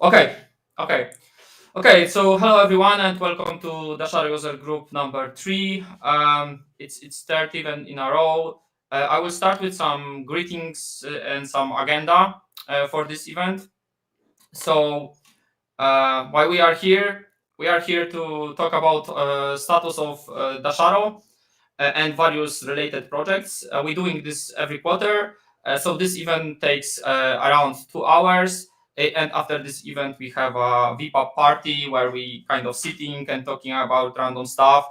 Okay, okay, okay. So hello everyone and welcome to Dasharo User Group number 3. It's third event in a row. I will start with some greetings and some agenda for this event. So why we are here? We are here to talk about status of Dasharo and various related projects. We're doing this every quarter. So this event takes around 2 hours. And after this event, we have a vPub party where we kind of sitting and talking about random stuff,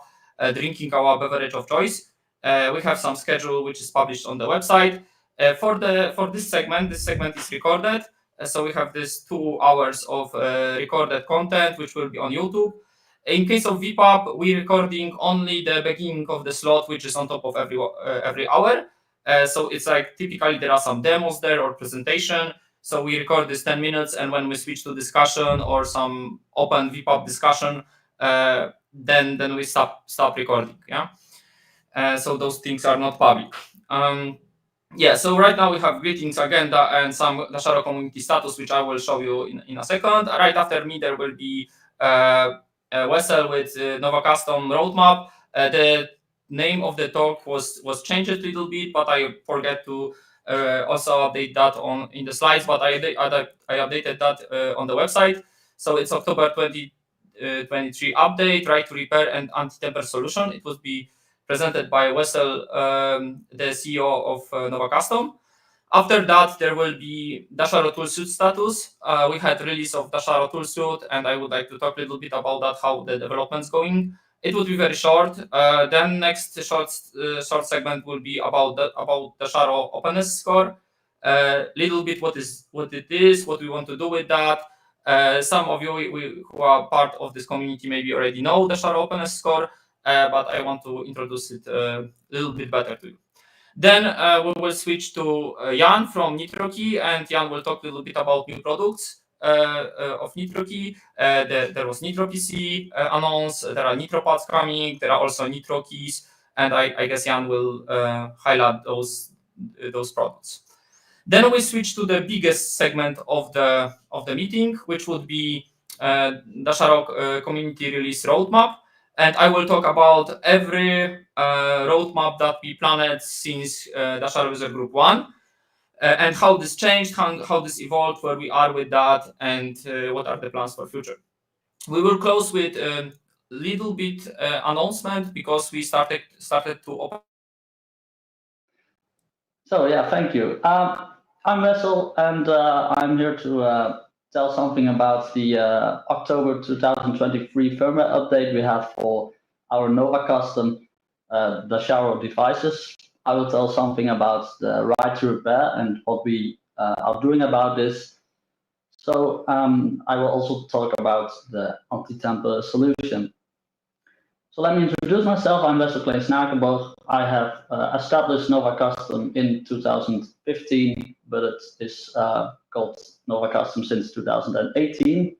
drinking our beverage of choice. We have some schedule which is published on the website. For this segment is recorded. So we have this 2 hours of recorded content which will be on YouTube. In case of vPub, we're recording only the beginning of the slot, which is on top of every hour. So it's like typically there are some demos there or presentation. So we record this 10 minutes, and when we switch to discussion or some open vPub discussion, then we stop recording. Yeah. So those things are not public. Yeah, so right now we have greetings, agenda, and some Dasharo community status, which I will show you in a second. Right after me, there will be Wessel with NovaCustom roadmap. The name of the talk was changed a little bit, but I forget to also update that in the slides. But I updated that on the website. So it's October 2023 update, right to repair and anti-temper solution. It would be presented by Wessel, the CEO of NovaCustom. After that, there will be Dasharo Toolsuit status. We had release of Dasharo Toolsuit, and I would like to talk a little bit about that, how the development's going. It would be very short. Then next short segment will be about Dasharo Openness score. Little bit what it is, what we want to do with that. Some of you who are part of this community maybe already know Dasharo Openness score, but I want to introduce it a little bit better to you. Then we will switch to Jan from Nitrokey, and Jan will talk a little bit about new products of Nitrokey. There was NitroPC announced, there are NitroPads coming, there are also Nitrokeys, and I guess Jan will highlight those products. Then we switch to the biggest segment of the meeting, which would be Dasharo community release roadmap. And I will talk about every roadmap that we planned since Dasharo User Group 1, and how this changed, how this evolved, where we are with that, and what are the plans for future. We will close with a little bit announcement because we started to open. So yeah, thank you. I'm Wessel, and I'm here to tell something about the October 2023 firmware update we have for our NovaCustom Dasharo devices. I will tell something about the right to repair and what we are doing about this. So I will also talk about the anti-tamper solution. So let me introduce myself. I'm Wessel Kleins-Nakenboog. I have established NovaCustom in 2015, but it is called NovaCustom since 2018.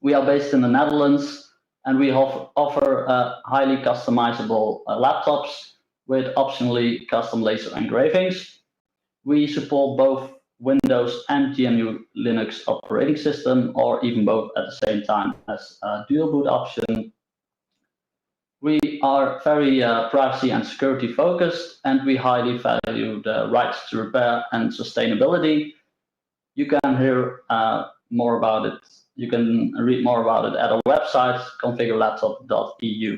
We are based in the Netherlands, and we offer highly customizable laptops with optionally custom laser engravings. We support both Windows and GNU Linux operating system, or even both at the same time as a dual boot option. We are very privacy and security focused, and we highly value the rights to repair and sustainability. You can hear more about it. You can read more about it at our website, configurelaptop.eu.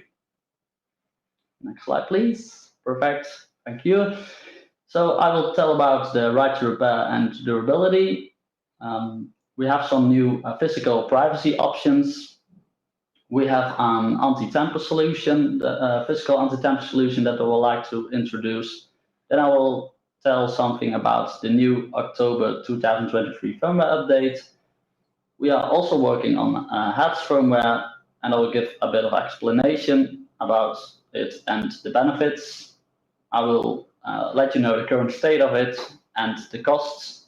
Next slide, please. Perfect. Thank you. So I will tell about the right to repair and durability. We have some new physical privacy options. We have an anti-tamper solution, the physical anti-tamper solution that I would like to introduce. Then I will tell something about the new October 2023 firmware update. We are also working on HATS firmware, and I will give a bit of explanation about it and the benefits. I will let you know the current state of it and the costs.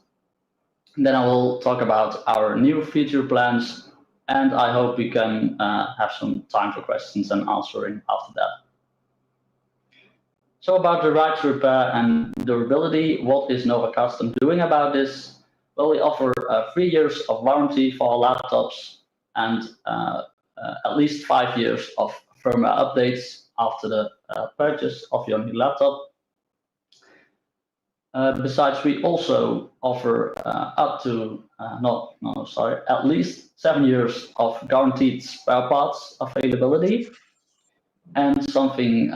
And then I will talk about our new feature plans, and I hope we can have some time for questions and answering after that. So about the right to repair and durability, what is NovaCustom doing about this? Well, we offer 3 years of warranty for our laptops and at least 5 years of firmware updates after the purchase of your new laptop. Besides, we also offer at least 7 years of guaranteed spare parts availability. And something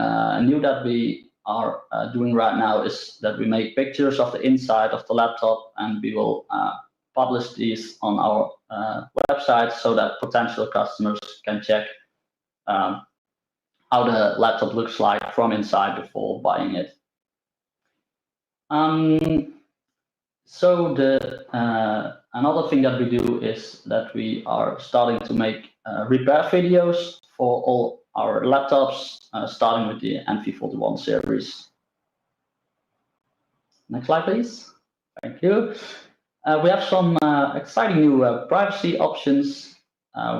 new that we are doing right now is that we make pictures of the inside of the laptop, and we will publish these on our website so that potential customers can check how the laptop looks like from inside before buying it. So another thing that we do is that we are starting to make repair videos for all our laptops, starting with the NV41 series. Next slide, please. Thank you. We have some exciting new privacy options,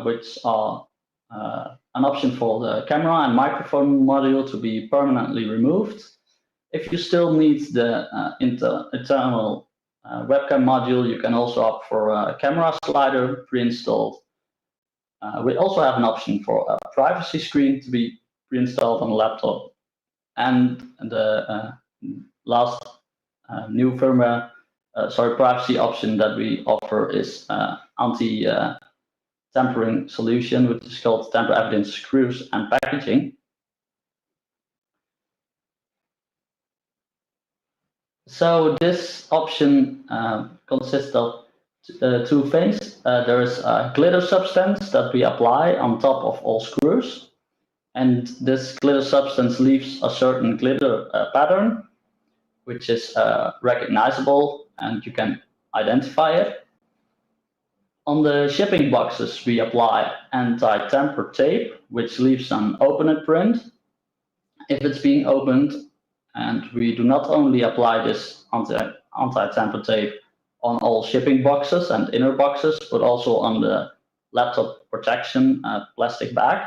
which are an option for the camera and microphone module to be permanently removed. If you still need the internal webcam module, you can also opt for a camera slider pre-installed. We also have an option for a privacy screen to be pre-installed on the laptop. And the last new firmware, privacy option that we offer is anti-tampering solution, which is called tamper evident screws and packaging. So this option consists of two things. There is a glitter substance that we apply on top of all screws, and this glitter substance leaves a certain glitter pattern, which is recognizable and you can identify it. On the shipping boxes, we apply anti-tamper tape, which leaves an open print if it's being opened. And we do not only apply this anti-tamper tape on all shipping boxes and inner boxes, but also on the laptop protection plastic bag.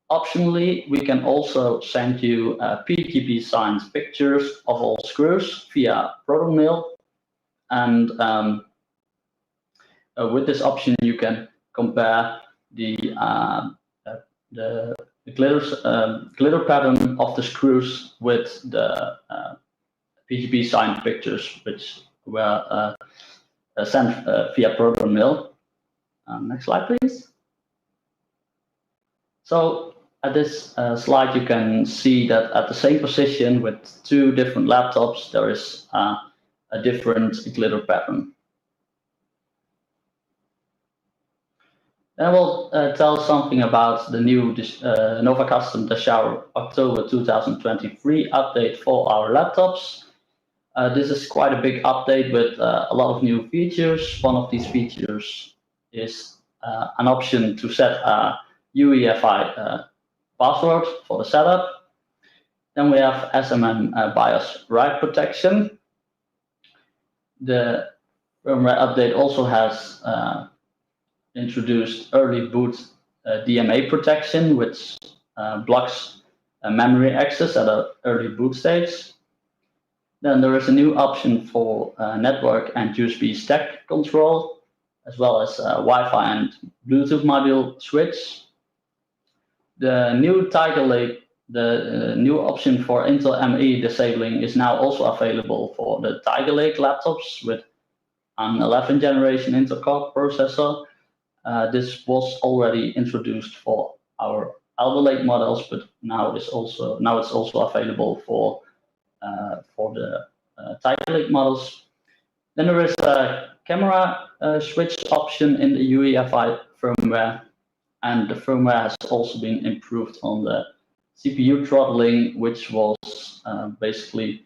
Optionally, we can also send you PGB signed pictures of all screws via proton mail. And with this option, you can compare the glitter pattern of the screws with the PGB signed pictures, which were sent via proton mail. Next slide, please. So at this slide, you can see that at the same position with two different laptops, there is a different glitter pattern. Then I will tell something about the new NovaCustom Dasharo October 2023 update for our laptops. This is quite a big update with a lot of new features. One of these features is an option to set a UEFI password for the setup. Then we have SMN BIOS write protection. The firmware update also has introduced early boot DMA protection, which blocks memory access at an early boot stage. Then there is a new option for network and USB stack control, as well as Wi-Fi and Bluetooth module switch. The new Tiger Lake, the new option for Intel ME disabling is now also available for the Tiger Lake laptops with an 11th generation Intel Core processor. This was already introduced for our Alder Lake models, but now it's also available for the Tiger Lake models. Then there is a camera switch option in the UEFI firmware, and the firmware has also been improved on the CPU throttling, which was basically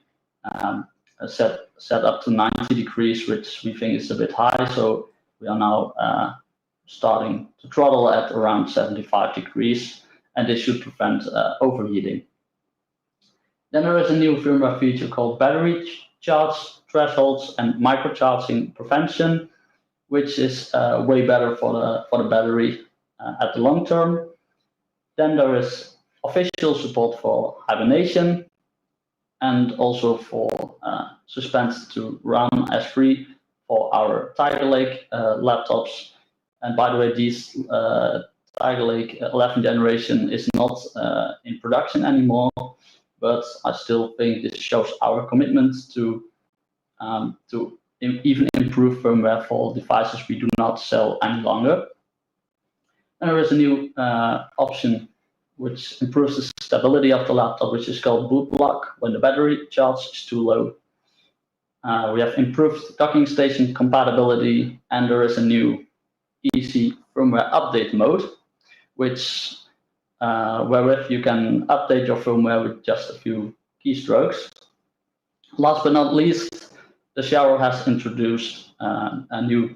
set up to 90 degrees, which we think is a bit high. So we are now starting to throttle at around 75 degrees, and this should prevent overheating. Then there is a new firmware feature called battery charge thresholds and microcharging prevention, which is way better for the battery at the long term. Then there is official support for hibernation and also for suspend to run as free for our Tiger Lake laptops. And by the way, these Tiger Lake 11th generation is not in production anymore, but I still think this shows our commitment to even improve firmware for devices we do not sell any longer. And there is a new option which improves the stability of the laptop, which is called boot block when the battery charge is too low. We have improved docking station compatibility, and there is a new easy firmware update mode, which wherewith you can update your firmware with just a few keystrokes. Last but not least, Dasharo has introduced a new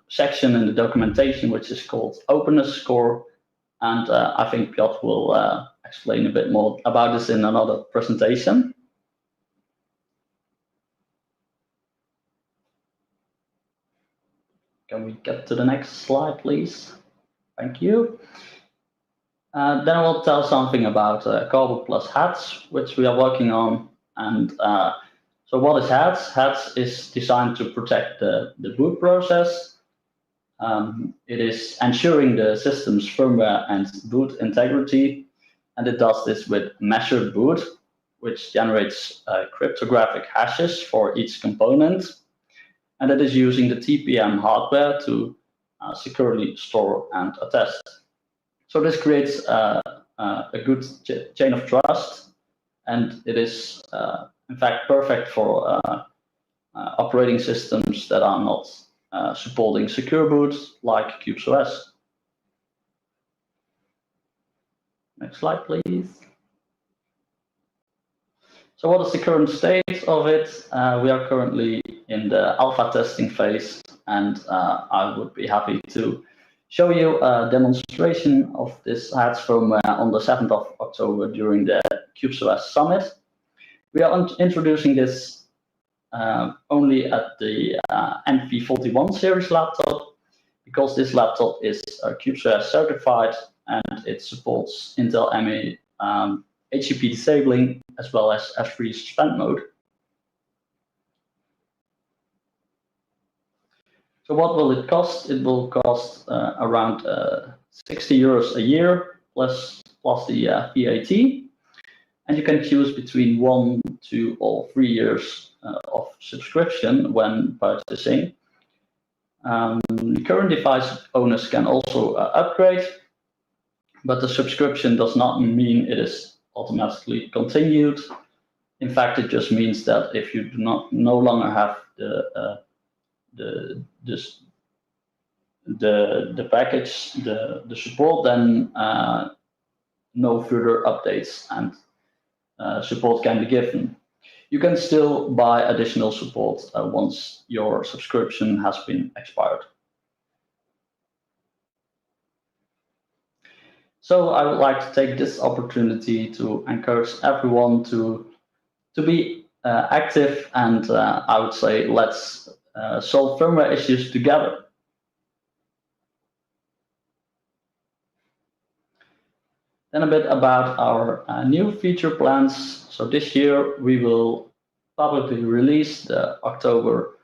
section in the documentation, which is called Openness score. And I think Piotr will explain a bit more about this in another presentation. Can we get to the next slide, please? Thank you. Then I will tell something about Carbon Plus HATS, which we are working on. And so what is HATS? HATS is designed to protect the boot process. It is ensuring the system's firmware and boot integrity. And it does this with measured boot, which generates cryptographic hashes for each component. And it is using the TPM hardware to securely store and attest. So this creates a good chain of trust, and it is in fact perfect for operating systems that are not supporting secure boot like CubesOS. Next slide, please. So what is the current state of it? We are currently in the alpha testing phase, and I would be happy to show you a demonstration of this HATS firmware on the 7th of October during the CubesOS Summit. We are introducing this only at the NV41 series laptop, because this laptop is CubesOS certified and it supports Intel ME HTTP disabling as well as S3 suspend mode. So what will it cost? It will cost around 60 euros a year plus the VAT. And you can choose between 1, 2, or 3 years of subscription when purchasing. The current device owners can also upgrade, but the subscription does not mean it is automatically continued. In fact, it just means that if you do no longer have the package, the support, then no further updates and support can be given. You can still buy additional support once your subscription has been expired. So I would like to take this opportunity to encourage everyone to be active, and I would say let's solve firmware issues together. Then a bit about our new feature plans. So this year we will publicly release the October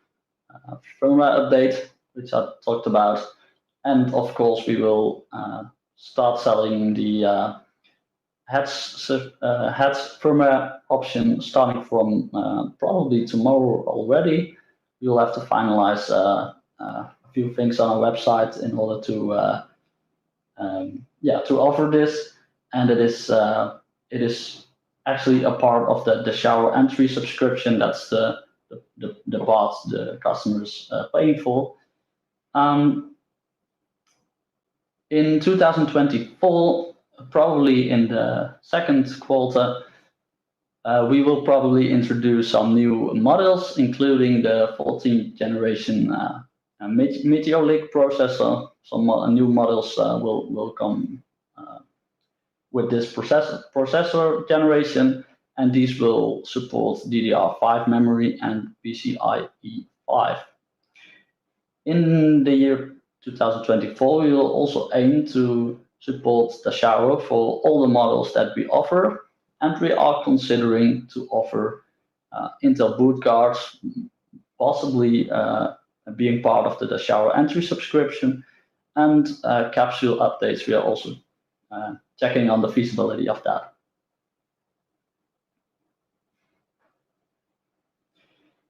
firmware update, which I talked about, and of course we will start selling the HATS firmware option starting from probably tomorrow already. We will have to finalize a few things on our website in order to offer this, and it is actually a part of the Dasharo entry subscription. That's the part the customers paying for. In 2024, probably in the second quarter, we will probably introduce some new models, including the 14th generation Meteor Lake processor. Some new models will come with this processor generation, and these will support DDR5 memory and PCIe 5. In the year 2024, we will also aim to support Dasharo for all the models that we offer, and we are considering to offer Intel boot cards possibly being part of the Dasharo entry subscription, and capsule updates. We are also checking on the feasibility of that.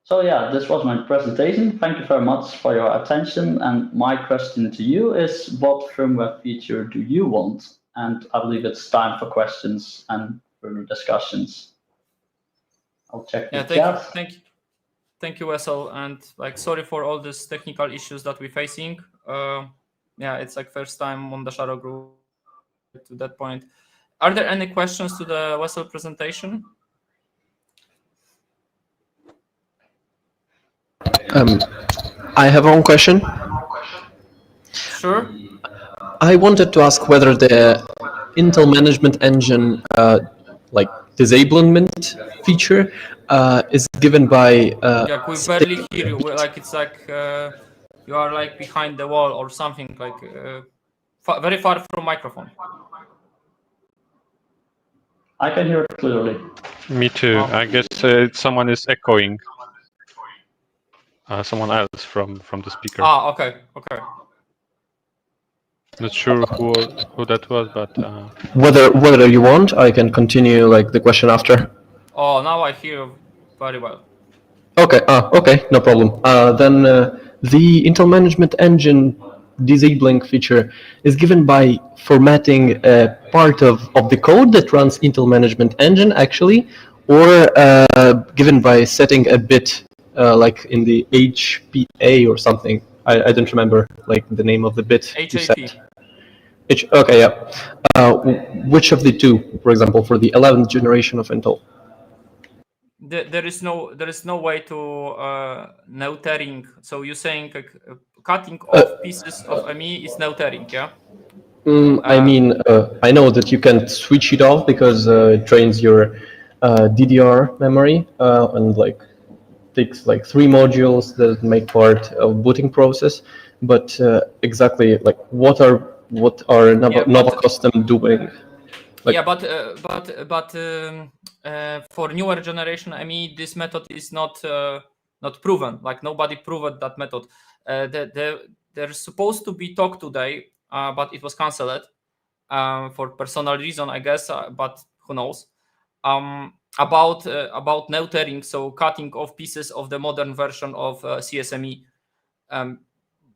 So yeah, this was my presentation. Thank you very much for your attention. And my question to you is, what firmware feature do you want? And I believe it's time for questions and further discussions. I'll check the chat. Thank you, Wessel. And like, sorry for all these technical issues that we're facing. Yeah, it's like first time on the Dasharo Group to that point. Are there any questions to the Wessel presentation? I have one question. Sure. I wanted to ask whether the Intel Management Engine, like disablement feature, is given by. Yeah, we barely hear you. Like it's like you are like behind the wall or something. Like very far from microphone. I can hear it clearly. Me too. I guess someone is echoing. Someone else from the speaker. Ah, okay. Not sure who that was, but Whether you want, I can continue like the question after. Oh, now I hear very well. Okay. Okay. No problem. Then the Intel Management Engine disabling feature is given by formatting a part of the code that runs Intel Management Engine actually, or given by setting a bit like in the HPA or something. I don't remember like the name of the bit you set. Okay, yeah. Which of the two, for example, for the 11th generation of Intel? There is no way to no tearing. So you're saying like, cutting off pieces of ME is no tearing, yeah? I mean, I know that you can switch it off because it drains your DDR memory and like takes like 3 modules that make part of booting process. But exactly like what are NovaCustom doing? Like, yeah, but for newer generation, I mean, this method is not proven. Like nobody proved that method. They're supposed to be talked today, but it was cancelled for personal reason, I guess. But who knows? About no tearing, so cutting off pieces of the modern version of CSME.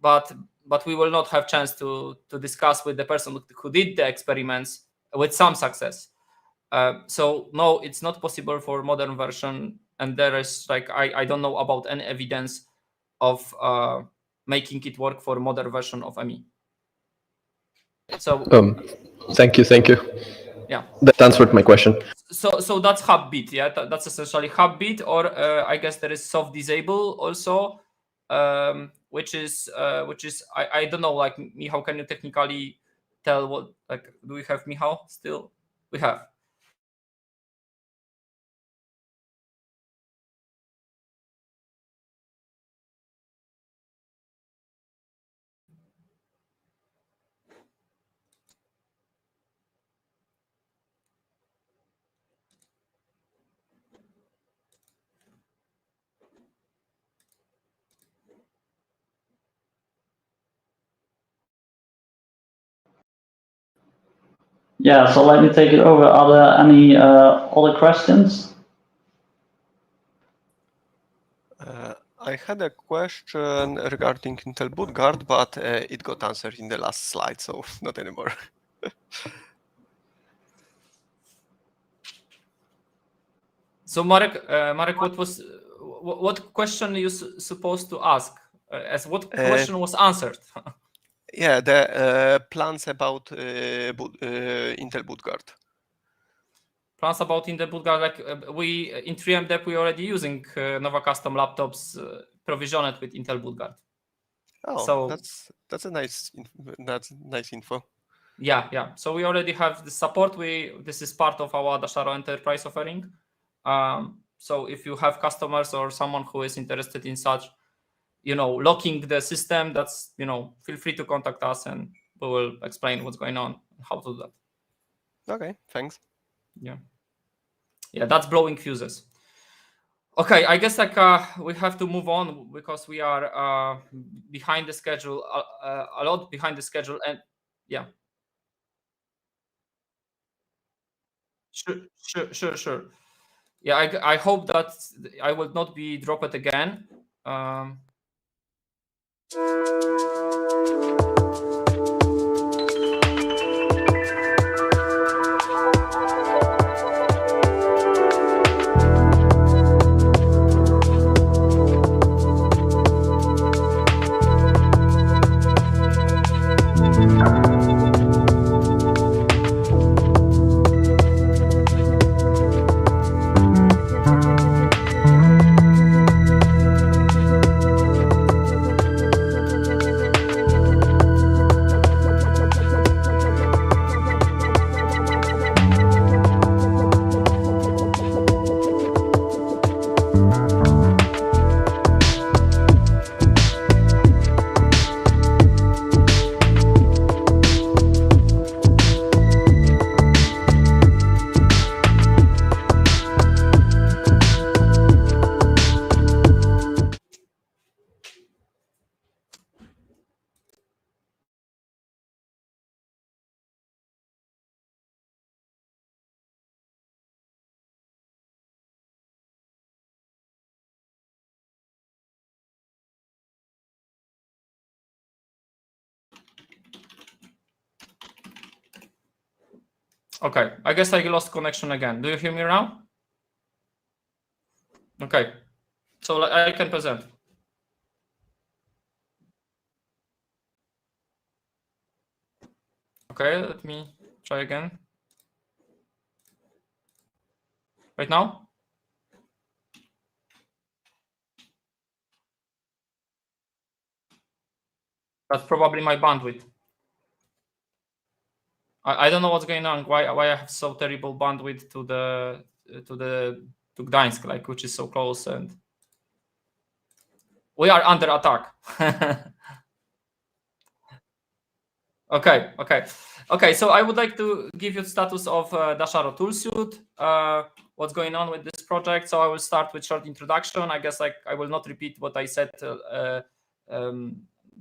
But we will not have chance to discuss with the person who did the experiments with some success. So no, it's not possible for modern version, and there is like I don't know about any evidence of making it work for modern version of ME. So thank you. Yeah, that answered my question. So that's Hubbit, yeah. That's essentially Hubbit, or I guess there is soft disable also, which is I don't know. Like Michał, can you technically tell what, like, do we have Michał still? We have. Yeah, so let me take it over. Are there any other questions? I had a question regarding Intel BootGuard, but it got answered in the last slide, so not anymore. So Marek, what question you supposed to ask? As what question was answered? Yeah, the plans about Intel BootGuard. Plans about Intel BootGuard, like we in 3MDep we already using NovaCustom laptops provisioned with Intel BootGuard. Oh, so that's nice info. Yeah. So we already have the support. This is part of our Dasharo Enterprise offering. So if you have customers or someone who is interested in such, locking the system, that's, feel free to contact us and we will explain what's going on, how to do that. Okay, thanks. Yeah, that's blowing fuses. Okay, I guess we have to move on because we are behind the schedule, a lot behind the schedule, and yeah. Sure. Yeah, I hope that I will not be dropped again. Okay, I guess I lost connection again. Do you hear me now? Okay, so I can present. Okay, let me try again. Right now? That's probably my bandwidth. I don't know what's going on. Why I have so terrible bandwidth to Gdańsk, like, which is so close, and we are under attack. Okay. So I would like to give you the status of Dasharo toolsuit. What's going on with this project? So I will start with short introduction. I guess I will not repeat what I said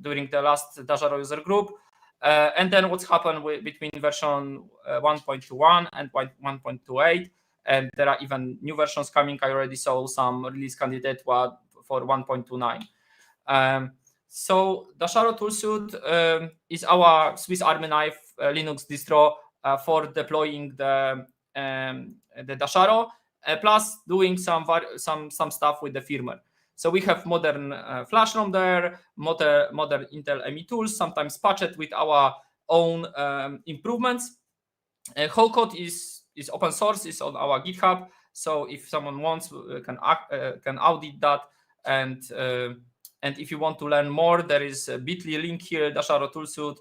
during the last Dasharo user group, and then what's happened between version 1.21 and 1.28, and there are even new versions coming. I already saw some release candidate for 1.29. So Dasharo toolsuit is our Swiss Army knife Linux distro for deploying the Dasharo, plus doing some stuff with the firmware. So we have modern flash ROM there, modern Intel ME tools, sometimes patched with our own improvements. Whole code is open source, is on our GitHub. So if someone wants, can audit that. And if you want to learn more, there is a bit.ly link here, Dasharo toolsuit,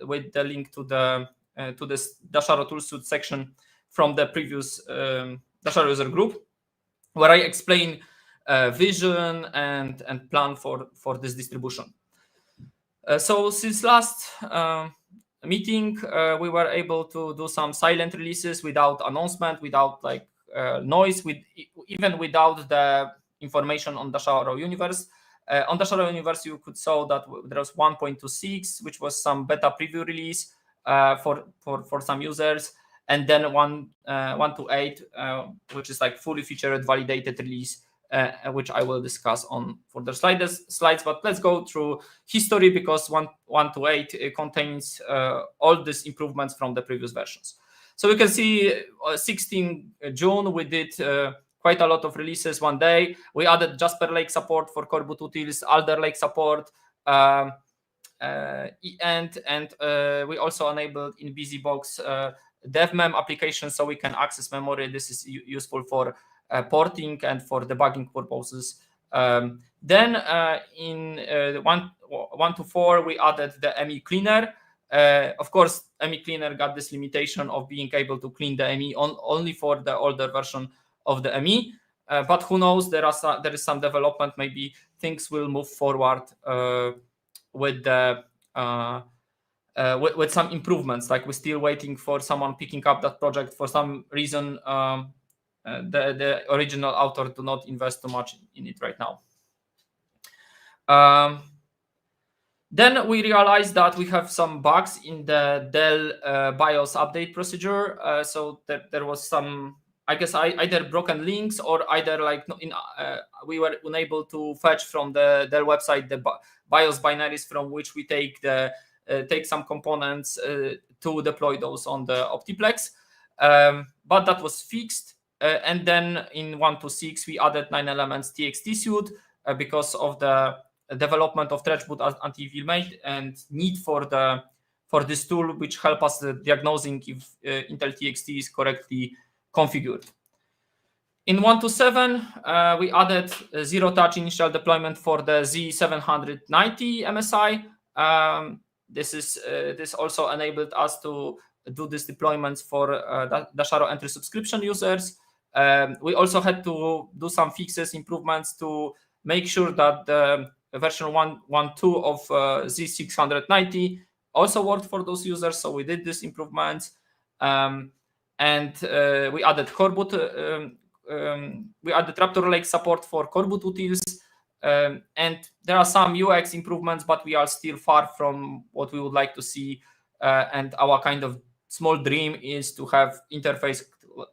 with the link to the Dasharo toolsuit section from the previous Dasharo user group, where I explain vision and plan for this distribution. So since last meeting, we were able to do some silent releases without announcement, without noise, even without the information on Dasharo Universe. On Dasharo Universe, you could saw that there was 1.26, which was some beta preview release for some users, and then 1.28, which is like fully featured, validated release, which I will discuss on further slides. But let's go through history, because 1.28 contains all these improvements from the previous versions. So we can see 16 June, we did quite a lot of releases one day. We added Jasper Lake support for core boot utils, Alder Lake support, and we also enabled in BusyBox DevMem application, so we can access memory. This is useful for porting and for debugging purposes. Then in 1.4, we added the ME cleaner. Of course, ME cleaner got this limitation of being able to clean the ME only for the older version of the ME, but who knows, there is some development, maybe things will move forward with some improvements. Like, we're still waiting for someone picking up that project for some reason. the original author do not invest too much in it right now. Then we realized that we have some bugs in the Dell BIOS update procedure. So there was some, I guess, either broken links or either like we were unable to fetch from the Dell website the BIOS binaries from which we take some components to deploy those on the Optiplex. But that was fixed. And then in 1.2.6 we added 9-elements TXT suite because of the development of Threadboot anti-Vilmate and need for this tool, which help us diagnosing if Intel TXT is correctly configured. In 1.2.7, we added zero-touch initial deployment for the Z790 MSI. This also enabled us to do these deployments for Dasharo entry subscription users. We also had to do some fixes, improvements to make sure that the version 1.1.2 of Z690 also worked for those users. So we did these improvements, and we added coreboot. We added Raptor Lake support for coreboot utils, and there are some UX improvements, but we are still far from what we would like to see. And our kind of small dream is to have interface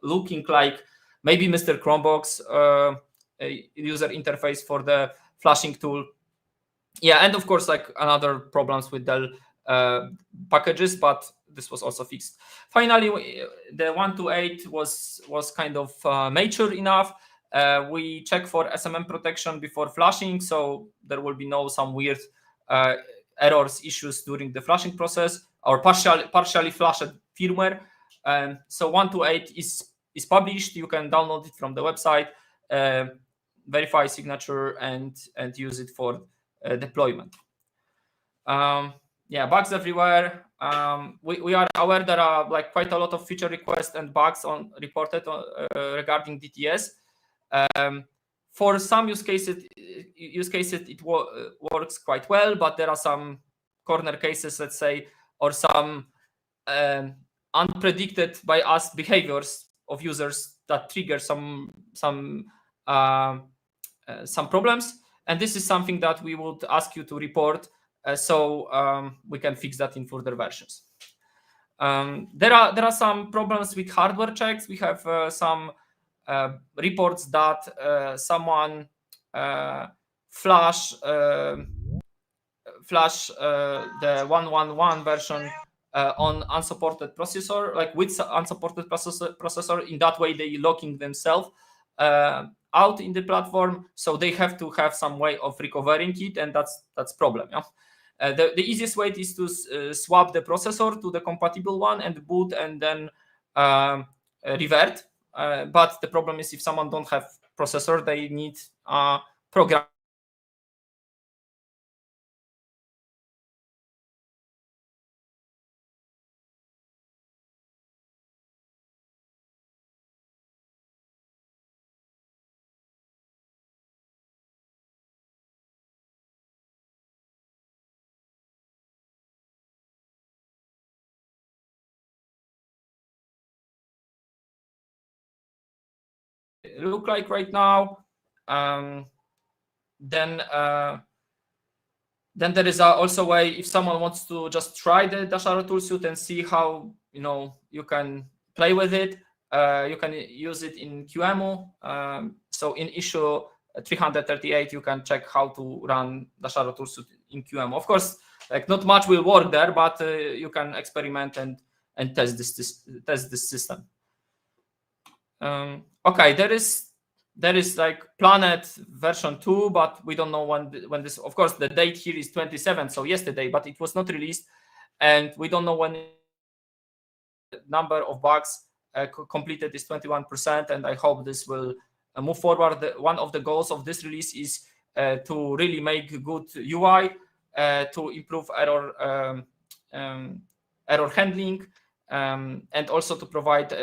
looking like maybe Mr. Chromebox user interface for the flashing tool. Yeah, and of course, like another problems with Dell packages, but this was also fixed. Finally, the 1.2.8 was kind of mature enough. We check for SMM protection before flashing, so there will be some weird errors, issues during the flashing process, or partially flashed firmware. So 1.2.8 is published. You can download it from the website, verify signature, and use it for deployment. Yeah, bugs everywhere. We are aware there are like quite a lot of feature requests and bugs reported regarding DTS. For some use cases it works quite well, but there are some corner cases, let's say, or some unpredicted by us behaviors of users that trigger some problems. And this is something that we would ask you to report, so we can fix that in further versions. There are some problems with hardware checks. We have some reports that someone flash the 1.1.1 version on unsupported processor, like with unsupported processor. In that way, they locking themselves out in the platform, so they have to have some way of recovering it, and that's problem. Yeah? The easiest way is to swap the processor to the compatible one and boot, and then revert. But the problem is if someone don't have processor, they need program. Look like right now. Then there is also a way, if someone wants to just try the Dasharo toolsuite and see how you can play with it, you can use it in QEMU. So in issue 338 you can check how to run Dasharo toolsuite in QEMU. Of course, like not much will work there, but you can experiment and test this system. Okay, there is like Planet version 2, but we don't know when this. Of course, the date here is 27, so yesterday, but it was not released, and we don't know when. The number of bugs completed is 21%, and I hope this will move forward. One of the goals of this release is to really make good UI, to improve error handling. And also to provide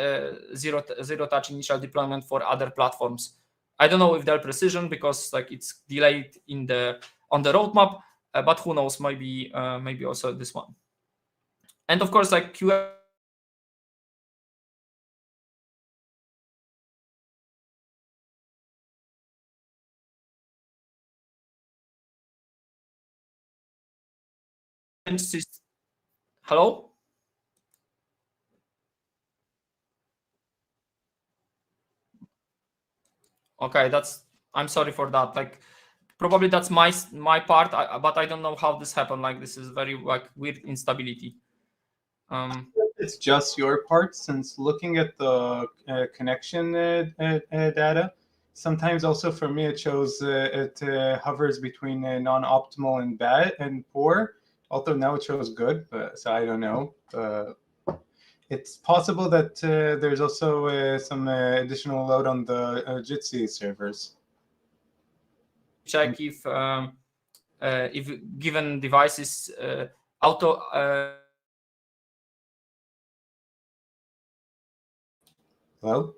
zero-touch initial deployment for other platforms. I don't know if they're precision because like it's delayed on the roadmap, but who knows? Maybe also this one. And of course, like Hello? Okay, I'm sorry for that. Like, probably that's my part, but I don't know how this happened. Like, this is very like weird instability. It's just your part, since looking at the connection data, sometimes also for me it shows it hovers between non-optimal and bad and poor. Although now it shows good, but so I don't know. It's possible that there's also some additional load on the Jitsi servers. Check if given devices auto. Hello?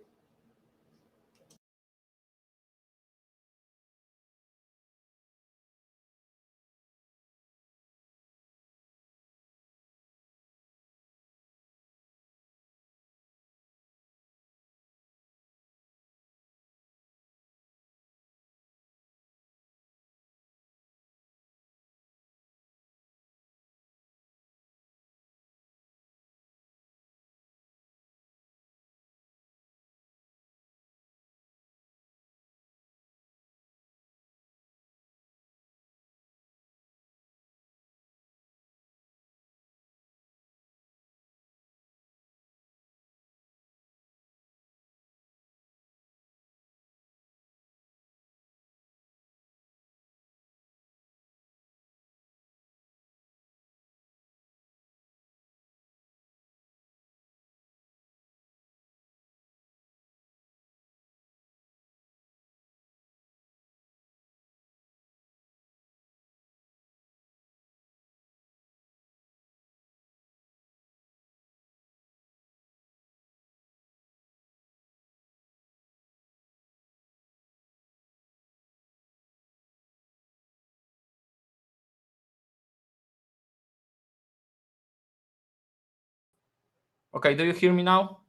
Okay, do you hear me now?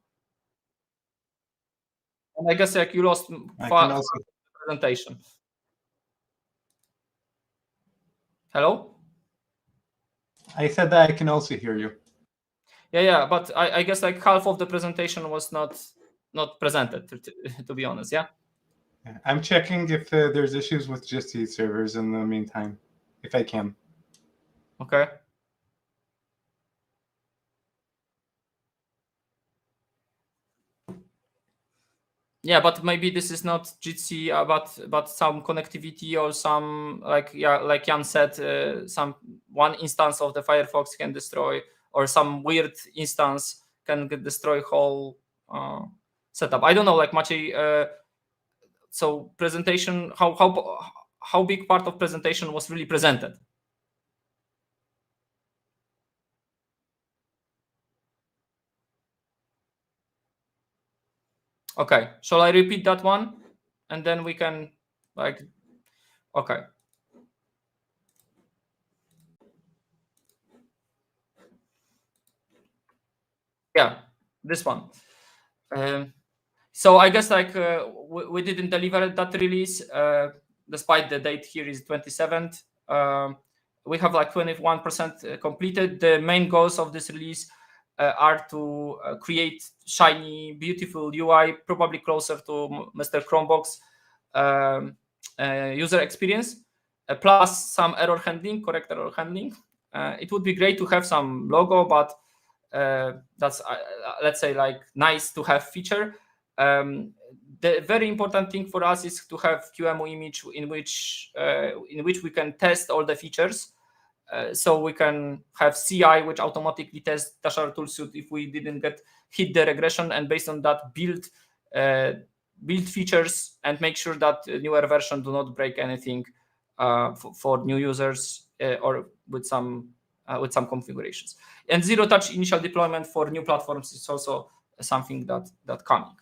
And I guess like you lost presentation. Hello? I said that I can also hear you. Yeah, but I guess like half of the presentation was not presented, to be honest. Yeah. I'm checking if there's issues with Jitsi servers in the meantime, if I can. Okay. Yeah, but maybe this is not Jitsi, but some connectivity or some like Jan said, some one instance of the Firefox can destroy, or some weird instance can destroy whole setup. I don't know, like Maciej. So presentation, how big part of presentation was really presented? Okay, shall I repeat that one, and then we can like, okay. Yeah, this one. So I guess like we didn't deliver that release, despite the date here is 27th. We have like 21% completed. The main goals of this release are to create shiny, beautiful UI, probably closer to Mr. Chromebox user experience, plus some error handling, correct error handling. It would be great to have some logo, but that's let's say like nice to have feature. The very important thing for us is to have QEMU image in which we can test all the features. So we can have CI which automatically tests Dasharo toolsuit if we didn't hit the regression, and based on that build features and make sure that newer version do not break anything for new users or with some configurations. And zero touch initial deployment for new platforms is also something that coming.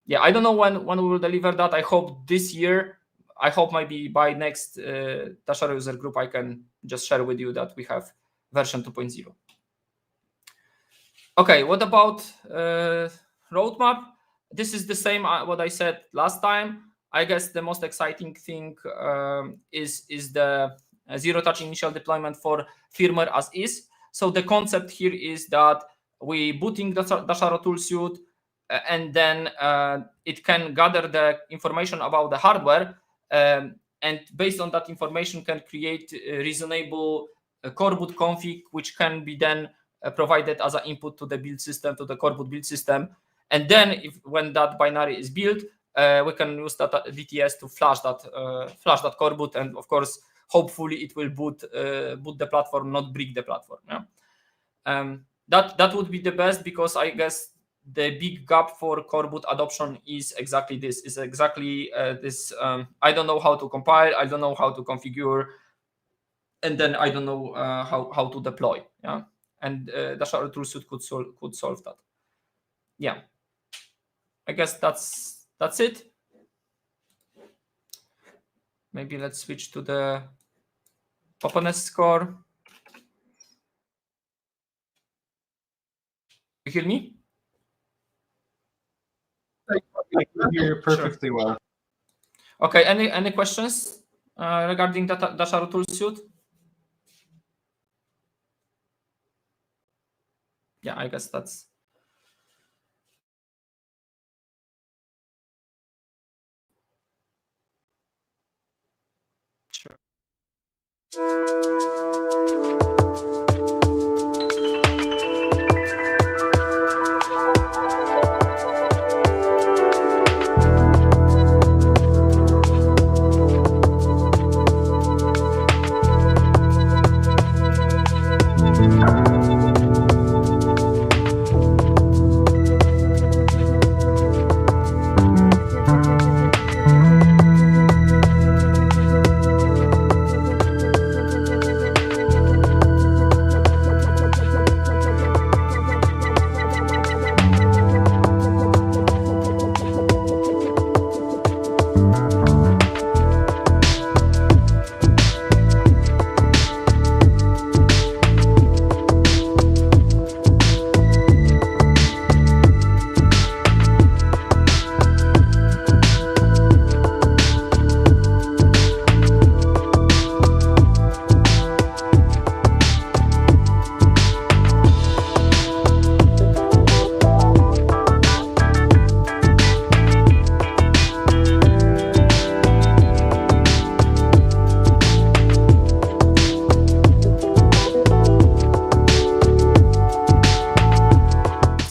Yeah, I don't know when we will deliver that. I hope this year. I hope maybe by next Dasharo User Group I can just share with you that we have version 2.0. Okay, what about roadmap? This is the same what I said last time. I guess the most exciting thing is the zero-touch initial deployment for firmware as is. So the concept here is that we booting the Dasharo toolsuit, and then it can gather the information about the hardware, and based on that information can create a reasonable core boot config, which can be then provided as an input to the build system, to the core boot build system. And then when that binary is built, we can use that DTS to flash that core boot, and of course, hopefully it will boot the platform, not brick the platform. Yeah? That would be the best, because I guess the big gap for core boot adoption is exactly this. Is exactly this. I don't know how to compile. I don't know how to configure, and then I don't know how to deploy. Yeah, and Dasharo toolsuit could solve that. Yeah, I guess that's it. Maybe let's switch to the Openess score. You hear me? I can hear perfectly well. Okay. Any questions regarding Dasharo toolsuit? Yeah, I guess that's. Sure.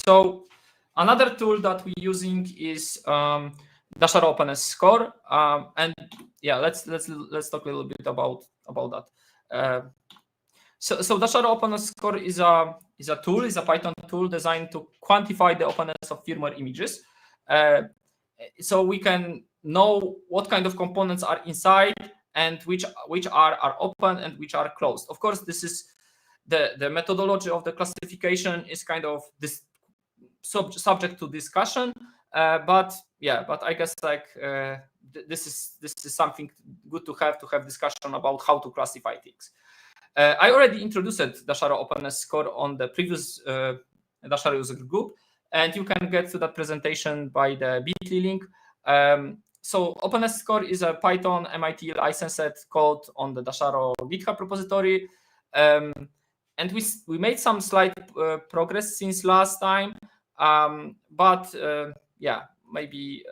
So another tool that we're using is Dasharo Openess score, and yeah, let's talk a little bit about that. So Dasharo Openess score is a tool, is a Python tool designed to quantify the openness of firmware images. So we can know what kind of components are inside and which are open and which are closed. Of course, this is the methodology of the classification is kind of this subject to discussion, but I guess like this is something good to have discussion about how to classify things. I already introduced Dasharo Openness score on the previous Dasharo User Group, and you can get to that presentation by the bit.ly link. So Openess score is a Python MIT licensed code on the Dasharo GitHub repository, and we made some slight progress since last time. But maybe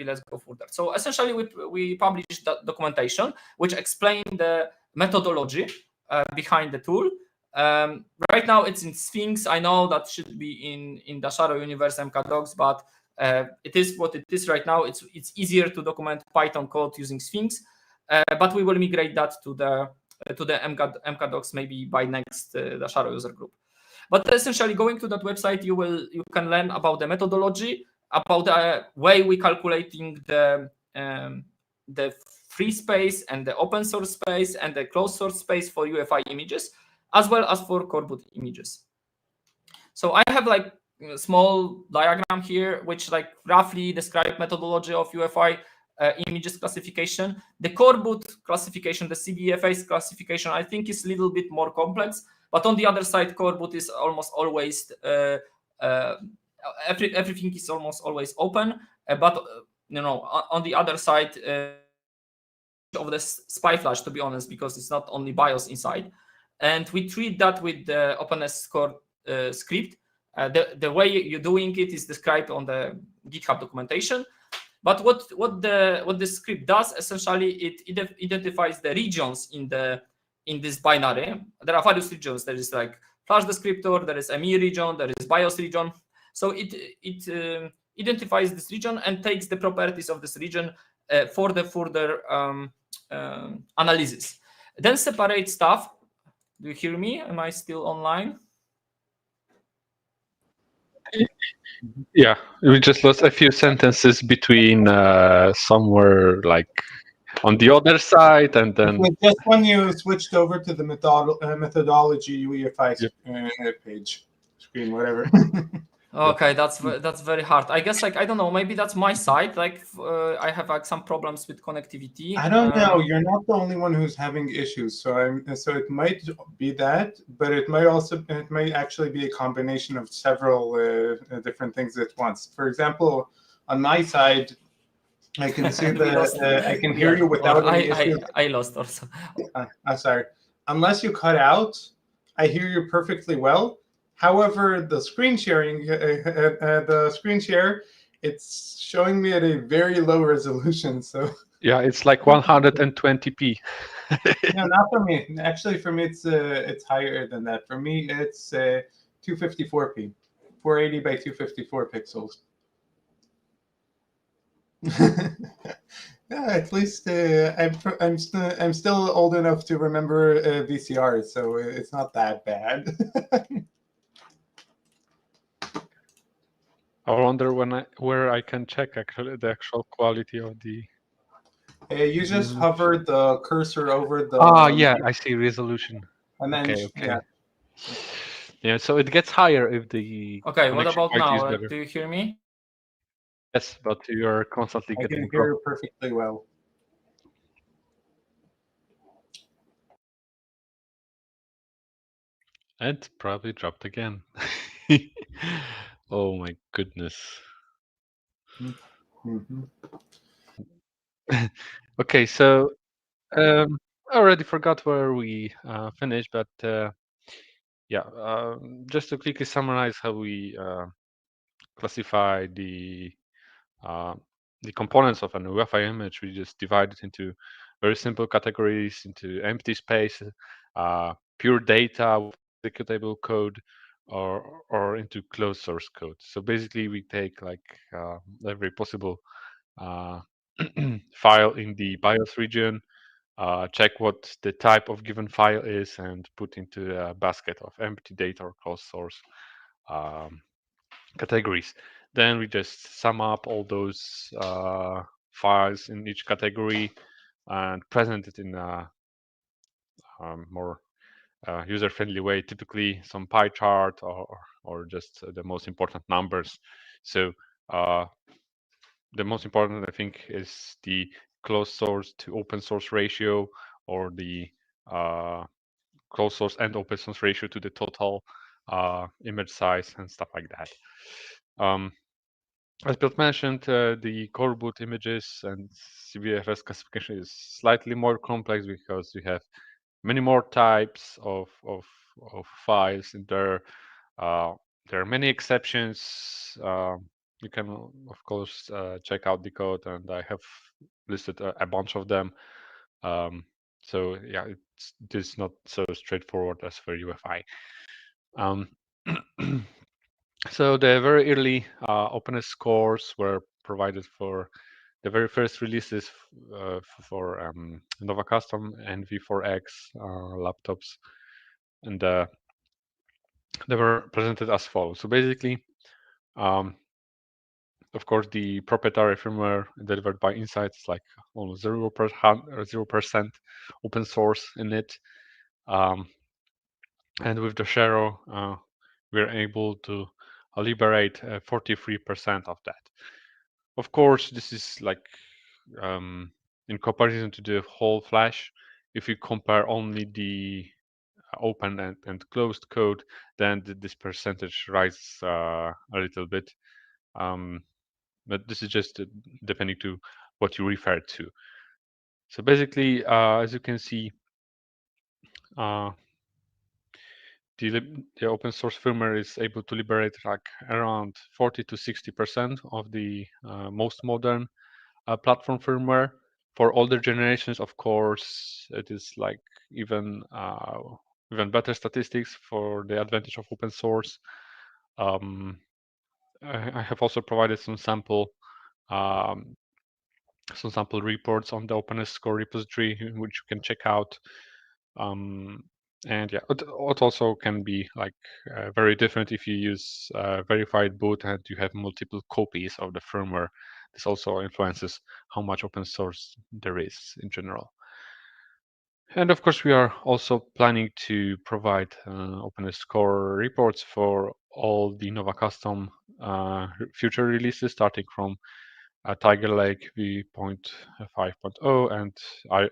let's go further. So essentially, we published that documentation which explained the methodology behind the tool. Right now it's in Sphinx. I know that should be in Dasharo Universe MKDocs, but it is what it is right now. It's easier to document Python code using Sphinx, but we will migrate that to the MKDocs maybe by next Dasharo User Group. But essentially, going to that website, you can learn about the methodology, about the way we calculating the free space and the open source space and the closed source space for UEFI images, as well as for core boot images. So I have like a small diagram here, which like roughly describe methodology of UEFI images classification. The core boot classification, the CBFA classification, I think is a little bit more complex. But on the other side, core boot is almost always everything is almost always open. But on the other side, of the spy flash, to be honest, because it's not only BIOS inside. And we treat that with the Openess core script. The way you're doing it is described on the GitHub documentation. But what the script does, essentially, it identifies the regions in this binary. There are various regions. There is like flash descriptor, there is ME region, there is BIOS region. So it identifies this region and takes the properties of this region for the further analysis. Then separate stuff. Do you hear me? Am I still online? Yeah, we just lost a few sentences between somewhere like on the other side, and then Just when you switched over to the methodology UEFI page, screen, whatever. Okay, that's very hard. I guess, like, I don't know, maybe that's my side. Like, I have like some problems with connectivity. I don't know. You're not the only one who's having issues. So it might be that, but it might actually be a combination of several different things at once. For example, on my side, I can see that I can hear you without any issues. I lost also. I'm sorry. Unless you cut out, I hear you perfectly well. However, the screen sharing, it's showing me at a very low resolution. So yeah, it's like 120p. no, not for me. Actually, for me, it's higher than that. For me, it's 254p, 480 by 254 pixels. Yeah, at least I'm still old enough to remember VCRs, so it's not that bad. I wonder where I can check actually the actual quality of the. You just hover the cursor over the. Yeah, I see resolution. And then okay. Yeah, so it gets higher if the. Okay, what about now? Do you hear me? Yes, but you're constantly I getting. can hear you perfectly well. And probably dropped again. Oh my goodness. Mm-hmm. Okay, so I already forgot where we finished, but yeah, just to quickly summarize how we classify the components of an UEFI image. We just divide it into very simple categories, into empty space, pure data, executable code, or into closed source code. So basically, we take like every possible file in the BIOS region, check what the type of given file is, and put into a basket of empty data or closed source categories. Then we just sum up all those files in each category and present it in a more user-friendly way, typically some pie chart or just the most important numbers. So the most important, I think, is the closed source to open source ratio, or the closed source and open source ratio to the total image size and stuff like that. As Piotr mentioned, the core boot images and CBFS classification is slightly more complex because we have many more types of files in there. There are many exceptions. You can, of course, check out the code, and I have listed a bunch of them. So yeah, it is not so straightforward as for UEFI. So the very early openness scores were provided for the very first releases for NovaCustom NV4X laptops, and they were presented as follows. So basically, of course, the proprietary firmware delivered by Insight is like almost 0% open source in it. And with Dasharo, we're able to liberate 43% of that. Of course, this is like in comparison to the whole Flash. If you compare only the open and closed code, then this percentage rises a little bit. But this is just depending to what you refer to. So basically, as you can see, the open source firmware is able to liberate like around 40 to 60% of the most modern platform firmware. For older generations, of course, it is like even better statistics for the advantage of open source. I have also provided some sample reports on the Openess score repository, which you can check out. And yeah, it also can be like very different if you use verified boot and you have multiple copies of the firmware. This also influences how much open source there is in general. And of course, we are also planning to provide Openess core reports for all the NovaCustom future releases, starting from Tiger Lake v.5.0 and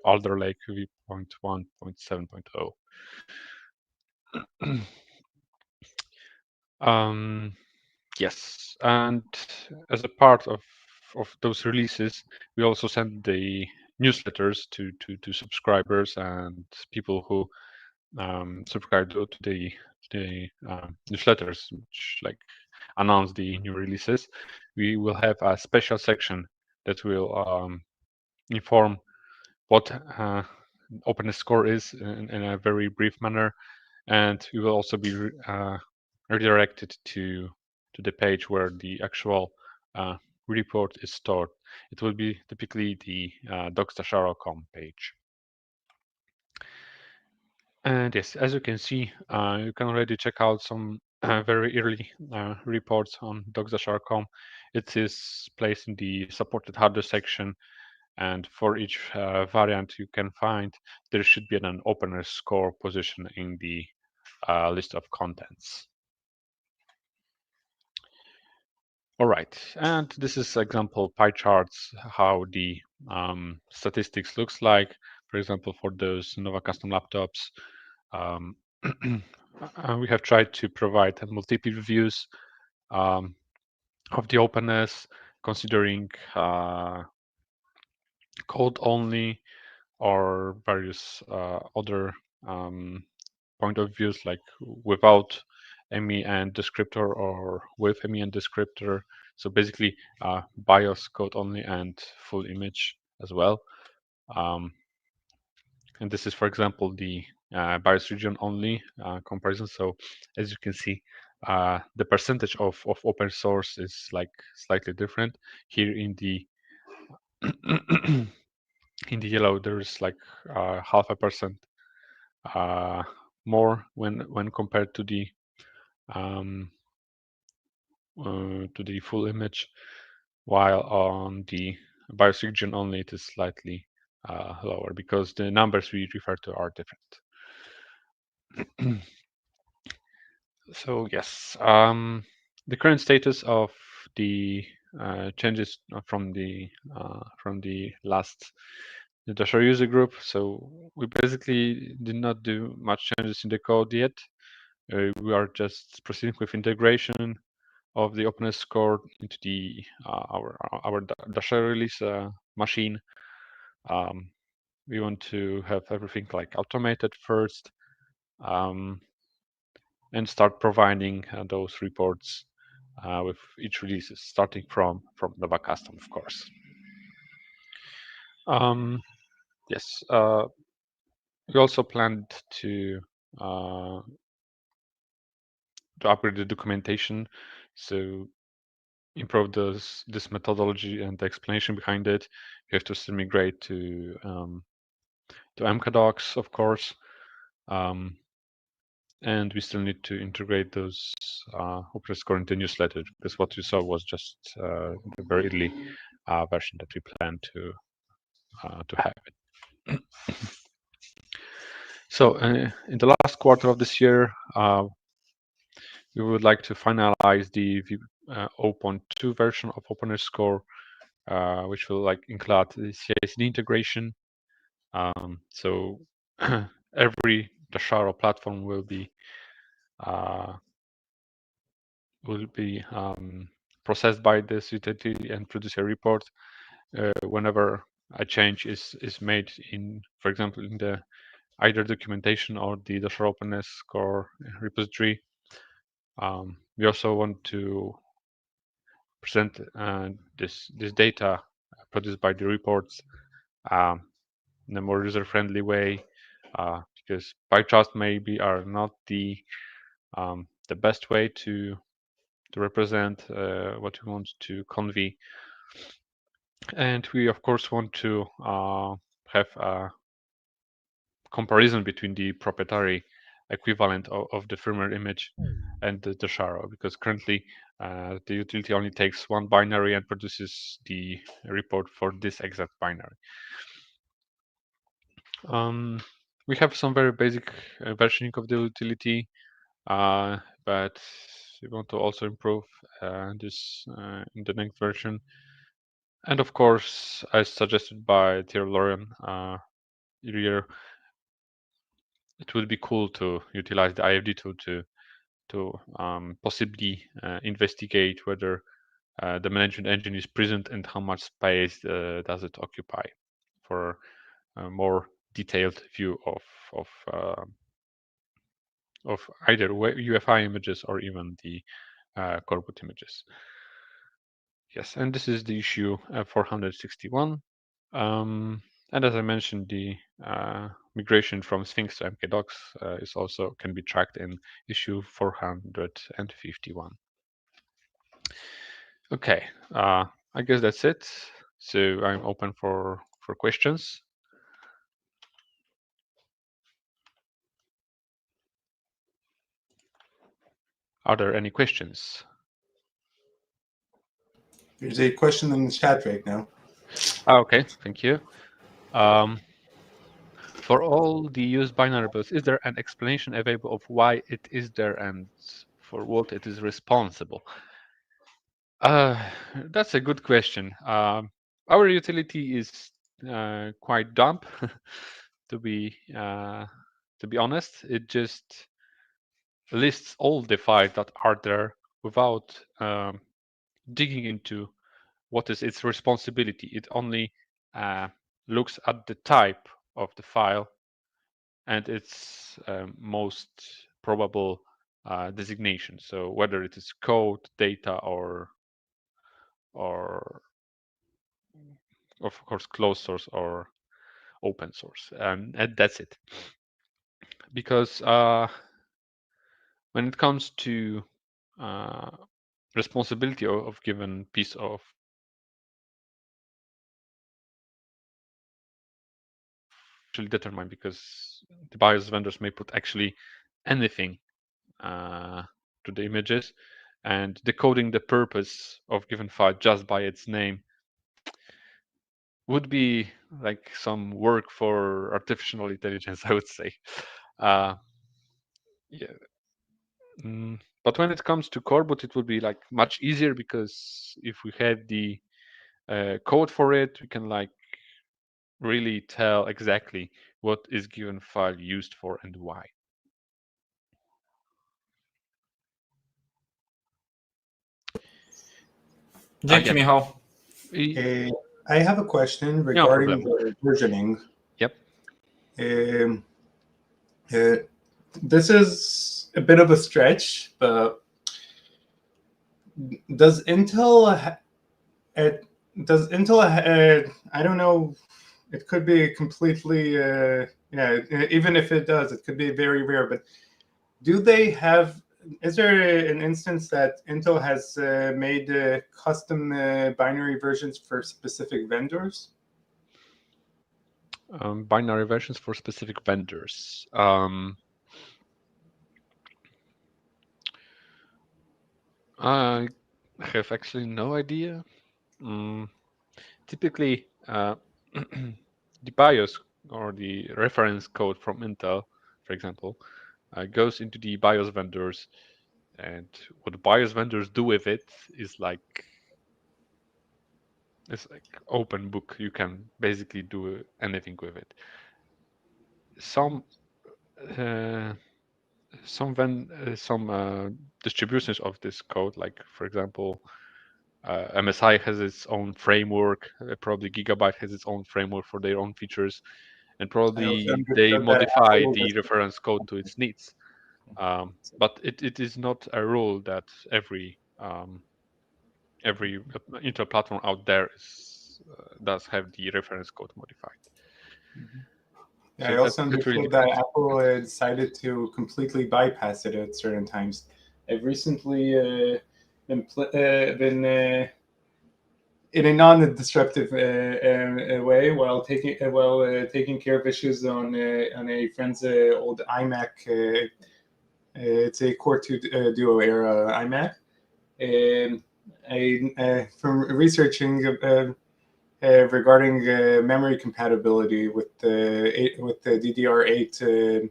Alder Lake v.1.7.0. Yes, and as a part of those releases, we also send the newsletters to subscribers and people who subscribe to the newsletters, which like announce the new releases. We will have a special section that will inform what Openess score is in a very brief manner, and we will also be redirected to the page where the actual report is stored. It will be typically the docs.dasharo.com page. And yes, as you can see, you can already check out some very early reports on docs.dasharo.com. It is placed in the supported hardware section, and for each variant you can find, there should be an Openess score position in the list of contents. All right, and this is example pie charts, how the statistics looks like. For example, for those NovaCustom laptops, we have tried to provide multiple views of the openness, considering code only or various other point of views, like without ME and descriptor or with ME and descriptor. So basically BIOS code only and full image as well. And this is, for example, the BIOS region only comparison. So as you can see, the percentage of open source is like slightly different. Here in the in the yellow, there is like 0.5% more when compared to the full image, while on the BIOS region only it is slightly lower because the numbers we refer to are different. So yes, the current status of the changes from the last Dasharo User Group. So we basically did not do much changes in the code yet. We are just proceeding with integration of the Openess score into the our Dasharo release machine. We want to have everything like automated first, and start providing those reports with each release, starting from NovaCustom, of course. Yes, we also planned to upgrade the documentation, so improve this methodology and the explanation behind it. You have to still migrate to MKDocs, of course, and we still need to integrate those Openess score into newsletter, because what you saw was just the very early version that we plan to have it. So in the last quarter of this year, we would like to finalize the 0.2 version of Openess score, which will like include the CI/CD integration. So every Dasharo platform will be processed by this utility and produce a report whenever a change is made in, for example, in the either documentation or the Dasharo Openness core repository. We also want to present this data produced by the reports in a more user-friendly way, because pie charts maybe are not the best way to represent what we want to convey. And we of course want to have a comparison between the proprietary equivalent of the firmware image and the Dasharo, because currently the utility only takes one binary and produces the report for this exact binary. We have some very basic versioning of the utility, but we want to also improve this in the next version. And of course, as suggested by Theolorian earlier, it would be cool to utilize the IFD tool to possibly investigate whether the management engine is present and how much space does it occupy, for a more detailed view of either UFI images or even the corporate images. Yes, and this is the issue 461. And as I mentioned, the migration from Sphinx to MKDocs is also can be tracked in issue 451. Okay, I guess that's it. So I'm open for questions. Are there any questions? There's a question in the chat right now. Okay, thank you. For all the used binary bus, is there an explanation available of why it is there and for what it is responsible? That's a good question. Our utility is quite dumb, to be honest. It just lists all the files that are there without digging into what is its responsibility. It only looks at the type of the file and its most probable designation. So whether it is code, data, or of course closed source or open source, and that's it. Because when it comes to responsibility of given piece of actually determined, because the BIOS vendors may put actually anything to the images, and decoding the purpose of given file just by its name would be like some work for artificial intelligence, I would say. Yeah. But when it comes to Coreboot, it would be like much easier, because if we had the code for it, we can like really tell exactly what is given file used for and why. Thank you, Michał. I have a question regarding the versioning. Yep. This is a bit of a stretch, but does Intel I don't know, it could be completely even if it does, it could be very rare, but is there an instance that Intel has made custom binary versions for specific vendors? Binary versions for specific vendors. I have actually no idea. Typically, the BIOS or the reference code from Intel, for example, goes into the BIOS vendors, and what the BIOS vendors do with it is like open book. You can basically do anything with it. Some distributions of this code, like for example MSI has its own framework. Probably Gigabyte has its own framework for their own features, and probably they modify the reference code to its needs. But it is not a rule that every Intel platform out there does have the reference code modified. Yeah, So I also that really understood that Apple decided to completely bypass it at certain times. I've recently been in a non-disruptive way while taking care of issues on a friend's old iMac. It's a Core 2 Duo era iMac. From researching regarding memory compatibility with the DDR8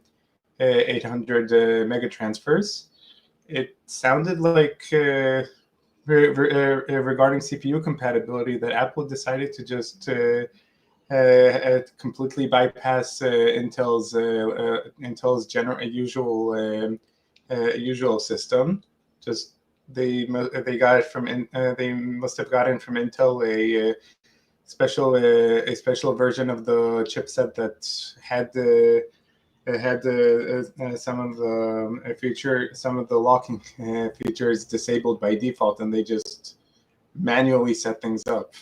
800 megatransfers, it sounded like regarding CPU compatibility that Apple decided to just completely bypass Intel's usual system. Just they got it from they must have gotten from Intel a special version of the chipset that had some of the locking features disabled by default, and they just manually set things up.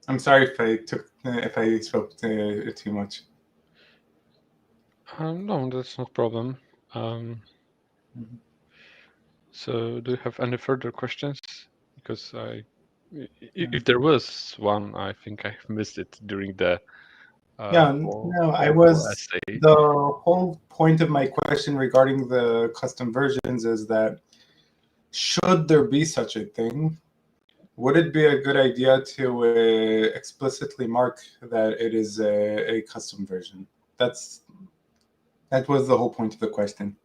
I'm sorry if I spoke too much. No, that's no problem. So, do you have any further questions? Because if there was one, I think I missed it during the essay. The whole point of my question regarding the custom versions is that should there be such a thing, would it be a good idea to explicitly mark that it is a custom version? That was the whole point of the question.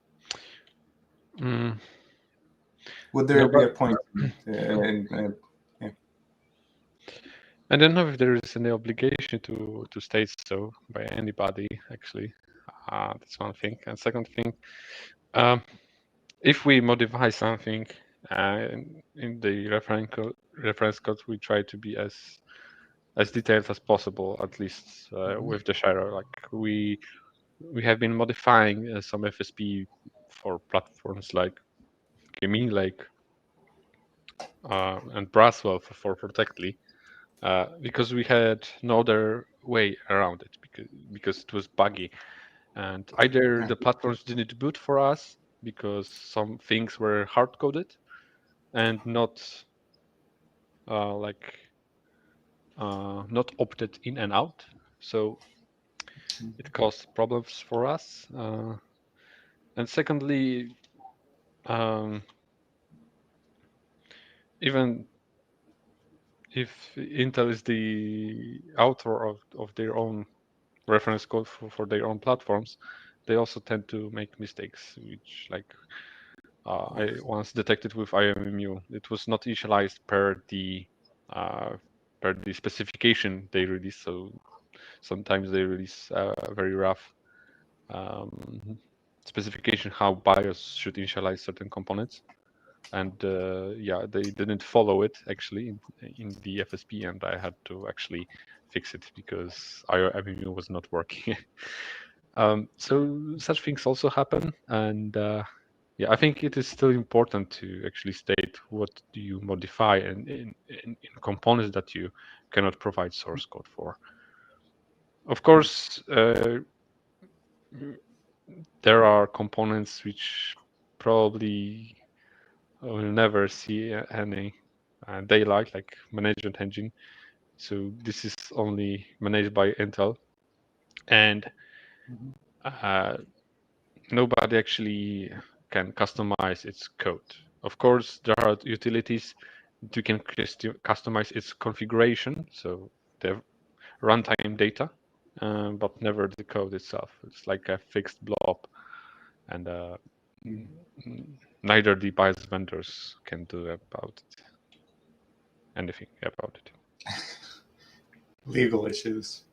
Would there be a point? I don't know if there is any obligation to state so by anybody, actually. That's one thing. And second thing, if we modify something in the reference code, we try to be as detailed as possible, at least with Dasharo. Like we have been modifying some FSP for platforms like Gaming Lake and Braswell for Protectly. Because we had no other way around it because it was buggy, and either the platforms didn't boot for us because some things were hard coded and not not opted in and out, so it caused problems for us. And secondly, even if Intel is the author of their own reference code for their own platforms, they also tend to make mistakes, which I once detected with IMMU. It was not initialized per the specification they release, so sometimes they release a very rough specification how BIOS should initialize certain components, and yeah, they didn't follow it actually in the FSP, and I had to actually fix it because IMMU was not working. So such things also happen, and yeah, I think it is still important to actually state what do you modify in components that you cannot provide source code for. Of course, there are components which probably will never see any daylight, like management engine. So this is only managed by Intel, and nobody actually can customize its code. Of course, there are utilities that can customize its configuration, so the runtime data, but never the code itself. It's like a fixed blob, and neither the BIOS vendors can do anything about it. Legal issues.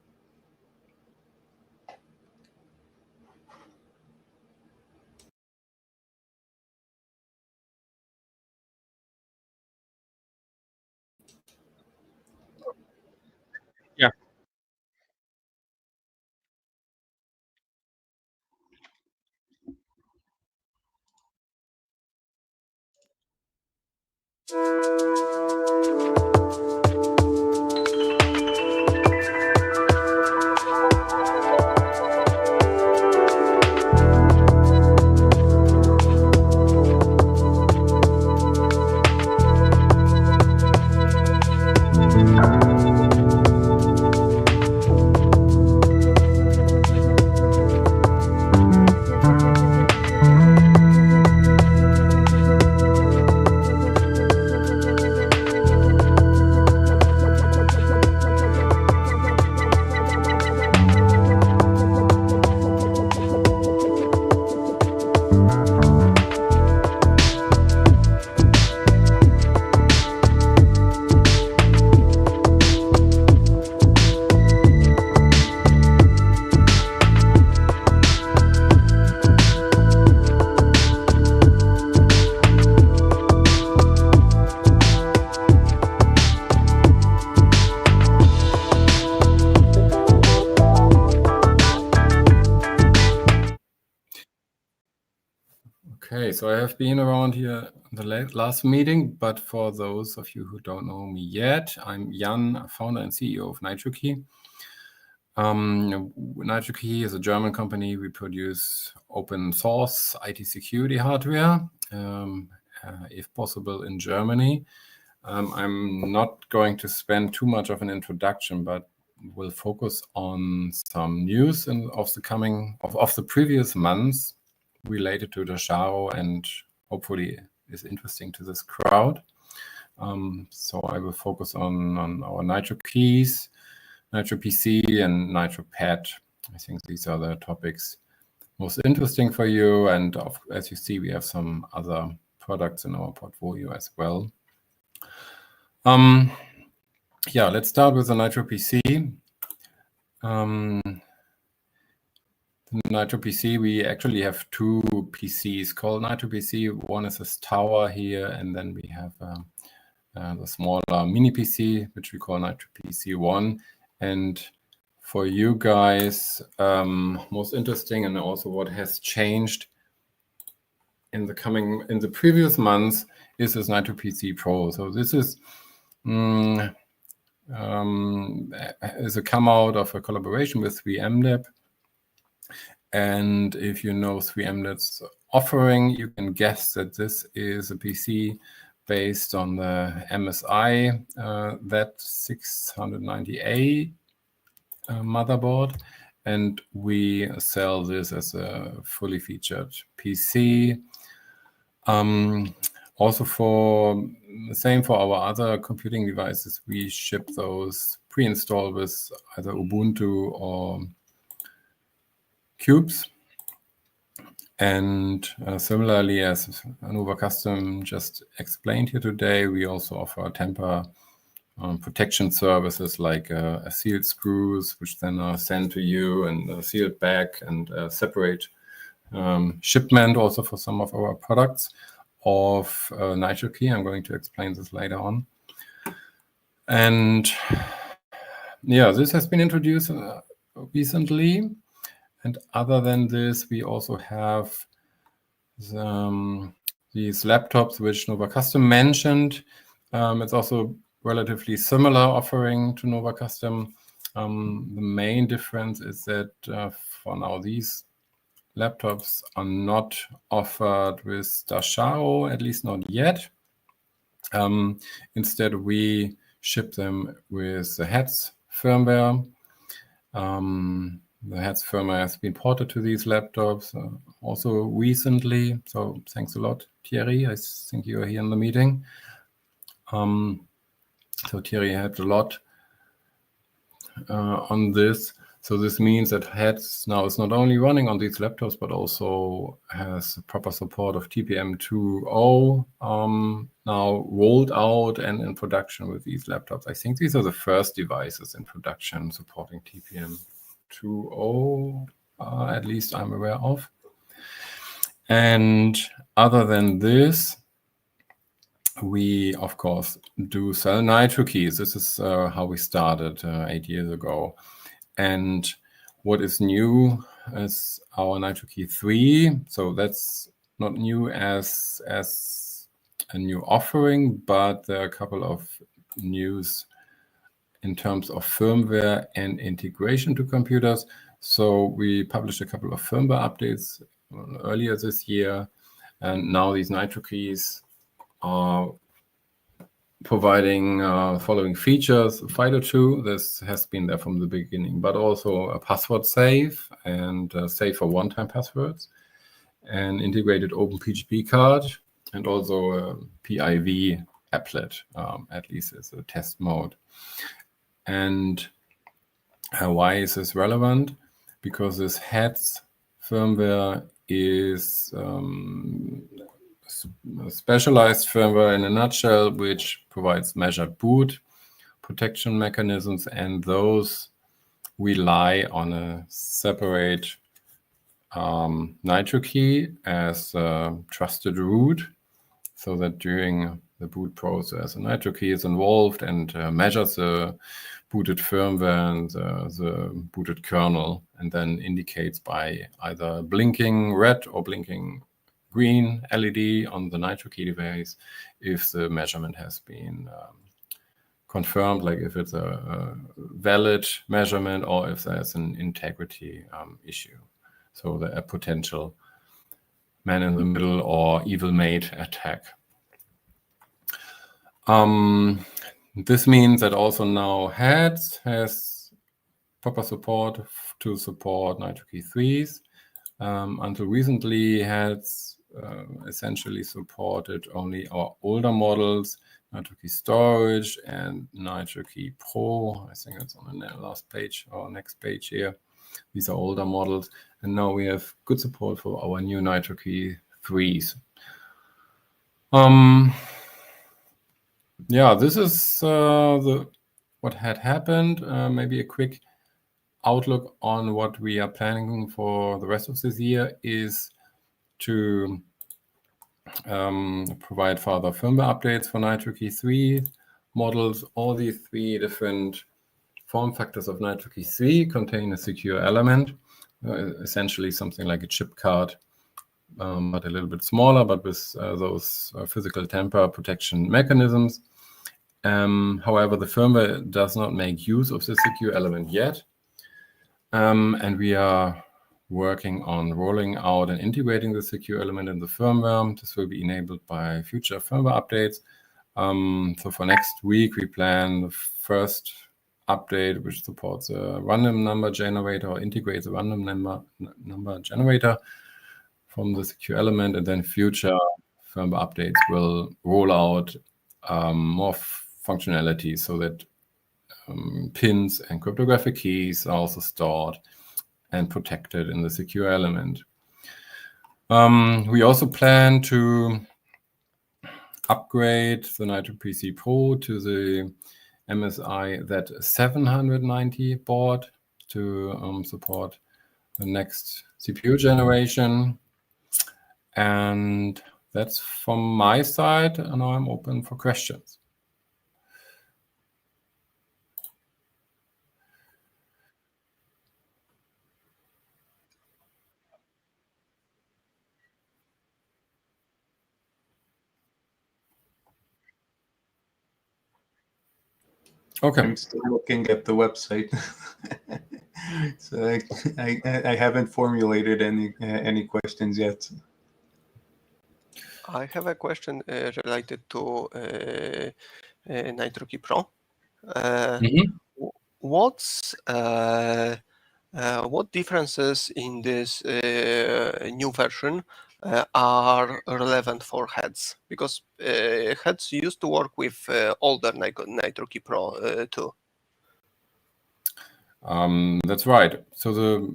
Okay, so I have been around here in the last meeting, but for those of you who don't know me yet, I'm Jan, founder and CEO of Nitrokey. Nitrokey is a German company. We produce open source IT security hardware, if possible in Germany. I'm not going to spend too much of an introduction, but will focus on some news of the previous months related to Dasharo and hopefully is interesting to this crowd. So I will focus on our Nitrokeys, NitroPC, and NitroPad. I think these are the topics most interesting for you. And as you see, we have some other products in our portfolio as well. Yeah, let's start with the NitroPC. The NitroPC, we actually have two PCs called NitroPC. One is this tower here, and then we have the smaller mini PC, which we call NitroPC 1. And for you guys, most interesting and also what has changed in the previous months is this NitroPC Pro. So this is a come out of a collaboration with 3MLab. And if you know 3MLab's offering, you can guess that this is a PC based on the MSI Z690A motherboard. And we sell this as a fully featured PC. Also for the same for our other computing devices, we ship those pre-installed with either Ubuntu or Cubes. And similarly, as NovaCustom just explained here today, we also offer Temper protection services like sealed screws, which then are sent to you, and sealed back, and separate shipment also for some of our products of Nitrokey. I'm going to explain this later on. And yeah, this has been introduced recently. And other than this, we also have these laptops, which NovaCustom mentioned. It's also relatively similar offering to NovaCustom. The main difference is that for now, these laptops are not offered with Dasharo, at least not yet. Instead, we ship them with the HATS firmware. The HATS firmware has been ported to these laptops also recently. So thanks a lot, Thierry. I think you are here in the meeting. So Thierry helped a lot on this. So this means that HATS now is not only running on these laptops, but also has proper support of TPM 2.0 now rolled out and in production with these laptops. I think these are the first devices in production supporting TPM 2.0, at least I'm aware of. And other than this, we, of course, do sell Nitrokeys. This is how we started 8 years ago. And what is new is our Nitrokey 3. So that's not new as a new offering, but there are a couple of news in terms of firmware and integration to computers. So we published a couple of firmware updates earlier this year, and now these Nitrokeys are providing following features: FIDO2, this has been there from the beginning, but also a password safe and safe for one-time passwords, an integrated OpenPGP card, and also a PIV applet, at least as a test mode. And why is this relevant? Because this HATS firmware is specialized firmware in a nutshell, which provides measured boot protection mechanisms, and those rely on a separate Nitrokey as a trusted root, so that during the boot process, a Nitrokey is involved and measures the booted firmware and the booted kernel, and then indicates by either blinking red or blinking green LED on the Nitrokey device if the measurement has been confirmed, like if it's a valid measurement or if there's an integrity issue. So a potential man in the middle or evil mate attack. This means that also now HATS has proper support to support Nitrokey 3s. Until recently, HATS essentially supported only our older models, Nitrokey Storage and Nitrokey Pro. I think it's on the last page or next page here. These are older models, and now we have good support for our new Nitrokey 3s. Yeah, this is what had happened. Maybe a quick outlook on what we are planning for the rest of this year is to provide further firmware updates for Nitrokey 3 models. All these three different form factors of Nitrokey 3 contain a secure element, essentially something like a chip card, but a little bit smaller, but with those physical tamper protection mechanisms. However, the firmware does not make use of the secure element yet, and we are working on rolling out and integrating the secure element in the firmware. This will be enabled by future firmware updates. So for next week, we plan the first update, which supports a random number generator or integrates a random number generator from the secure element, and then future firmware updates will roll out more functionality so that pins and cryptographic keys are also stored and protected in the secure element. We also plan to upgrade the NitroPC Pro to the MSI Z790 board to support the next CPU generation. And that's from my side, and now I'm open for questions. Okay. I'm still looking at the website, so I haven't formulated any questions yet. I have a question related to Nitrokey Pro. What differences in this new version are relevant for HATS? Because HATS used to work with older Nitrokey Pro too. That's right. So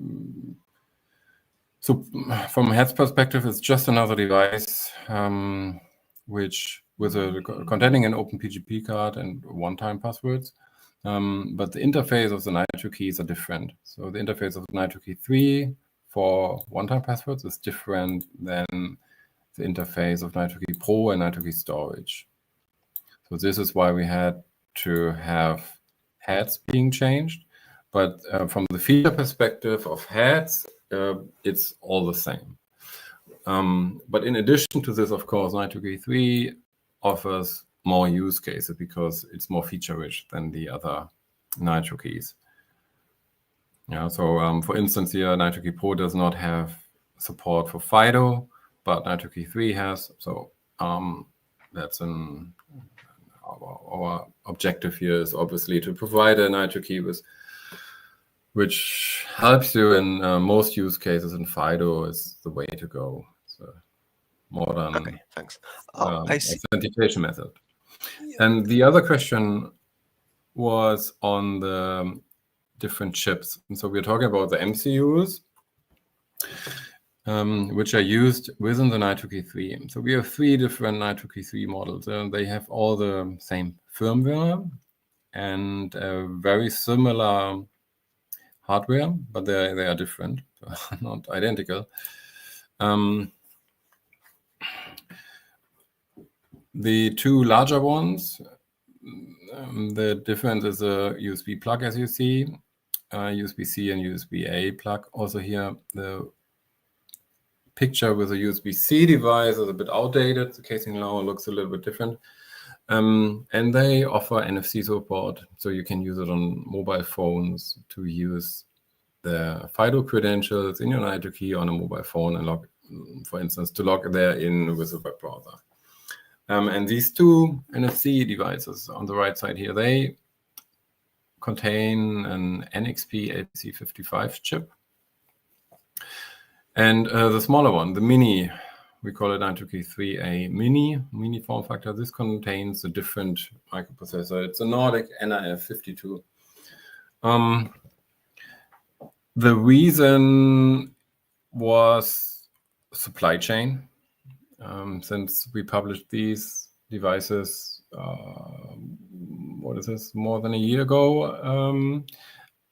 from HATS perspective, it's just another device which containing an OpenPGP card and one-time passwords. But the interface of the Nitrokeys are different. So the interface of Nitrokey 3 for one-time passwords is different than the interface of Nitrokey Pro and Nitrokey Storage. So this is why we had to have HATS being changed. But from the feature perspective of HATS, it's all the same. But in addition to this, of course, Nitrokey 3 offers more use cases because it's more feature rich than the other Nitrokeys. Yeah, so for instance, here Nitrokey Pro does not have support for FIDO, but Nitrokey 3 has. So that's our objective here is obviously to provide a Nitrokey which helps you in most use cases, and FIDO is the way to go. It's a modern Okay, thanks. I see. authentication method. And the other question was on the different chips. And so we're talking about the MCUs, which are used within the Nitrokey 3. So we have 3 different Nitrokey 3 models. They have all the same firmware and very similar hardware, but they are different, not identical. The 2 larger ones, the difference is a USB plug, as you see, USB-C and USB-A plug. Also here, the picture with a USB-C device is a bit outdated. The casing now looks a little bit different. And they offer NFC support, so you can use it on mobile phones to use the FIDO credentials in your Nitrokey on a mobile phone and log, for instance, to log there in with a web browser. And these 2 NFC devices on the right side here, they contain an NXP LPC55 chip. And the smaller one, the Mini, we call it Nitrokey 3A Mini form factor. This contains a different microprocessor. It's a Nordic NIF52. The reason was supply chain. Since we published these devices, what is this, more than a year ago,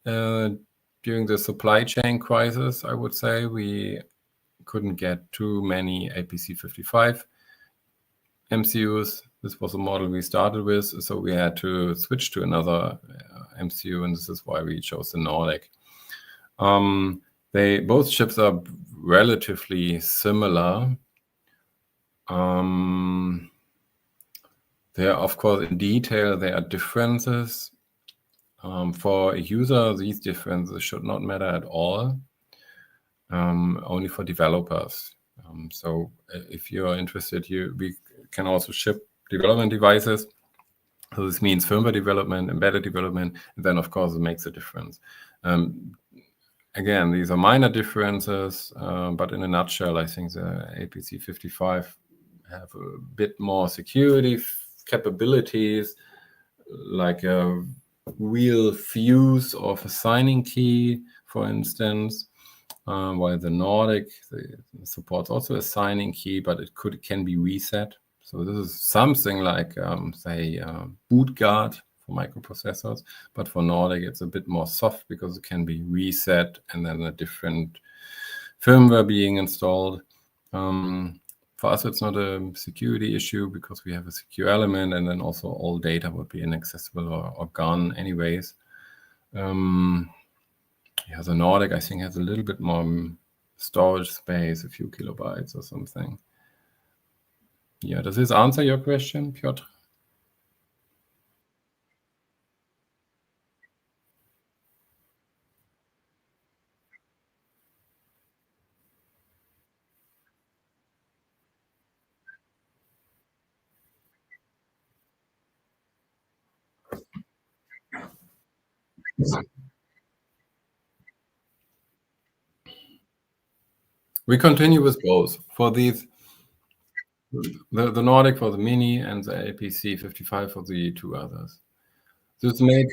during the supply chain crisis, I would say, we couldn't get too many LPC55 MCUs. This was a model we started with, so we had to switch to another MCU, and this is why we chose the Nordic. Both chips are relatively similar. There are, of course, in detail, there are differences. For a user, these differences should not matter at all, only for developers. So if you're interested, we can also ship development devices. So this means firmware development, embedded development, and then, of course, it makes a difference. Again, these are minor differences, but in a nutshell, I think the LPC55 have a bit more security capabilities, like a real fuse of a signing key, for instance, while the Nordic supports also a signing key, but it can be reset. So this is something like, say, boot guard for microprocessors, but for Nordic, it's a bit more soft because it can be reset and then a different firmware being installed. For us, it's not a security issue because we have a secure element, and then also all data would be inaccessible or gone anyways. The Nordic, I think, has a little bit more storage space, a few kilobytes or something. Yeah, does this answer your question, Piotr? We continue with both. For these, the Nordic for the Mini and the LPC55 for the 2 others. This may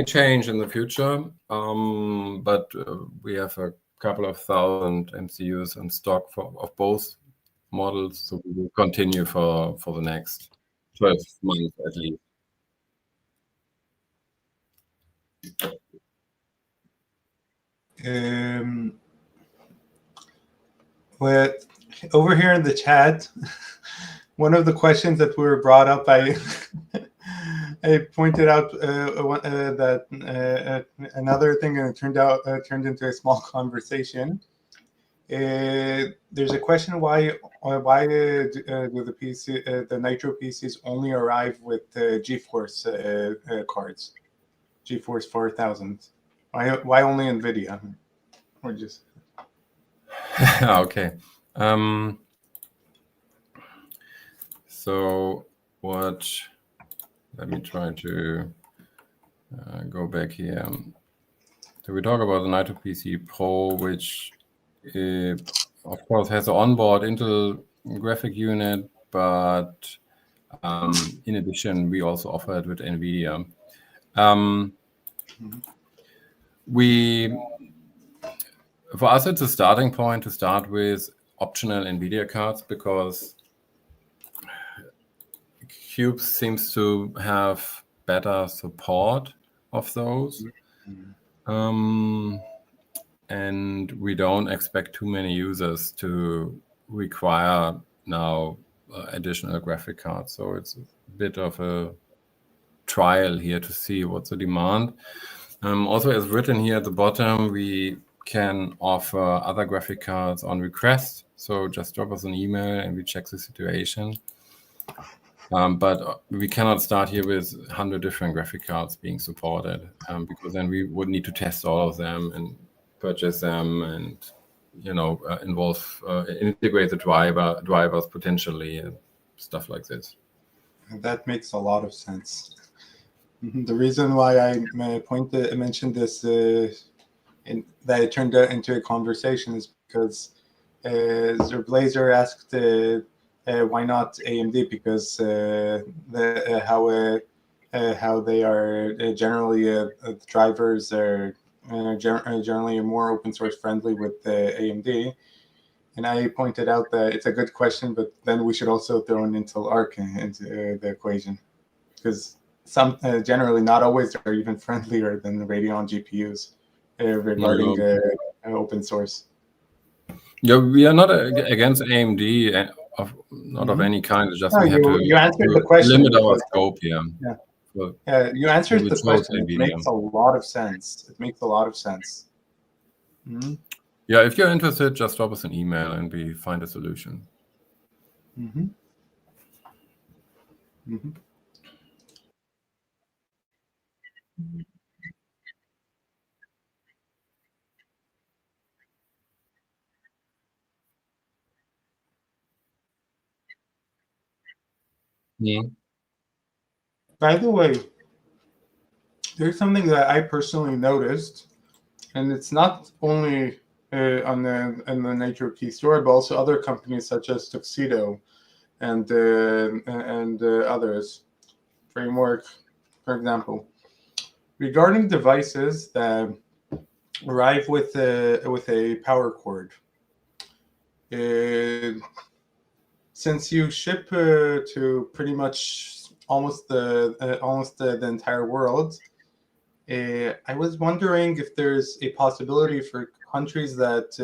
change in the future, but we have a couple of thousand MCUs in stock of both models, so we will continue for the next 12 months at least. Well, over here in the chat, one of the questions that were brought up, I pointed out that another thing, and it turned into a small conversation. There's a question why do the PC the Nitro PCs only arrive with GeForce cards, GeForce 4000? Why only NVIDIA? Or just Okay. So what? Let me try to go back here. So we talk about the Nitro PC Pro, which of course has an onboard Intel graphic unit, but in addition, we also offer it with NVIDIA. For us, it's a starting point to start with optional NVIDIA cards, because Cube seems to have better support of those. And we don't expect too many users to require now additional graphic cards. So it's a bit of a trial here to see what's the demand. Also, as written here at the bottom, we can offer other graphic cards on request. So just drop us an email and we check the situation. But we cannot start here with 100 different graphic cards being supported, because then we would need to test all of them and purchase them, and integrate the drivers potentially, and stuff like this. That makes a lot of sense. The reason why I mentioned this that it turned out into a conversation is because Zerblazer asked why not AMD, because how they are generally drivers are generally more open source friendly with AMD. And I pointed out that it's a good question, but then we should also throw an Intel Arc into the equation, because some generally not always are even friendlier than the Radeon GPUs regarding open source. Yeah, we are not against AMD, not of any kind. It's just we have to answered the question, limit our scope here. Yeah. So, you answered the question. It NVIDIA. makes a lot of sense. It makes a lot of sense. Yeah, if you're interested, just drop us an email and we find a solution. By the way, there's something that I personally noticed, and it's not only in the Nitrokey store, but also other companies such as Tuxedo and others. Framework, for example, regarding devices that arrive with a power cord. Since you ship to pretty much almost the entire world, I was wondering if there's a possibility for countries that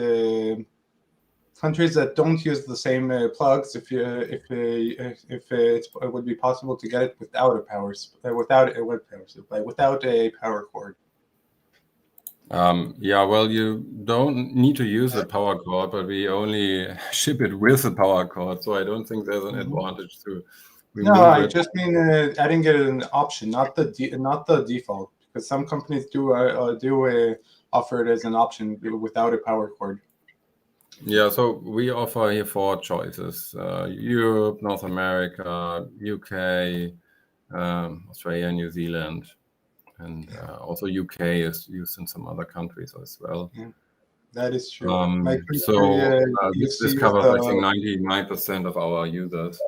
don't use the same plugs, if it would be possible to get it without a power without a power cord. Yeah, well, you don't need to use a power cord, but we only ship it with a power cord, so I don't think there's an advantage to remove it. I just mean adding it an option, not the default, because some companies do offer it as an option without a power cord. Yeah, so we offer here 4 choices: Europe, North America, UK, Australia, New Zealand. And also UK is used in some other countries as well. Yeah, that is true. This covers, I think, 99% of our users.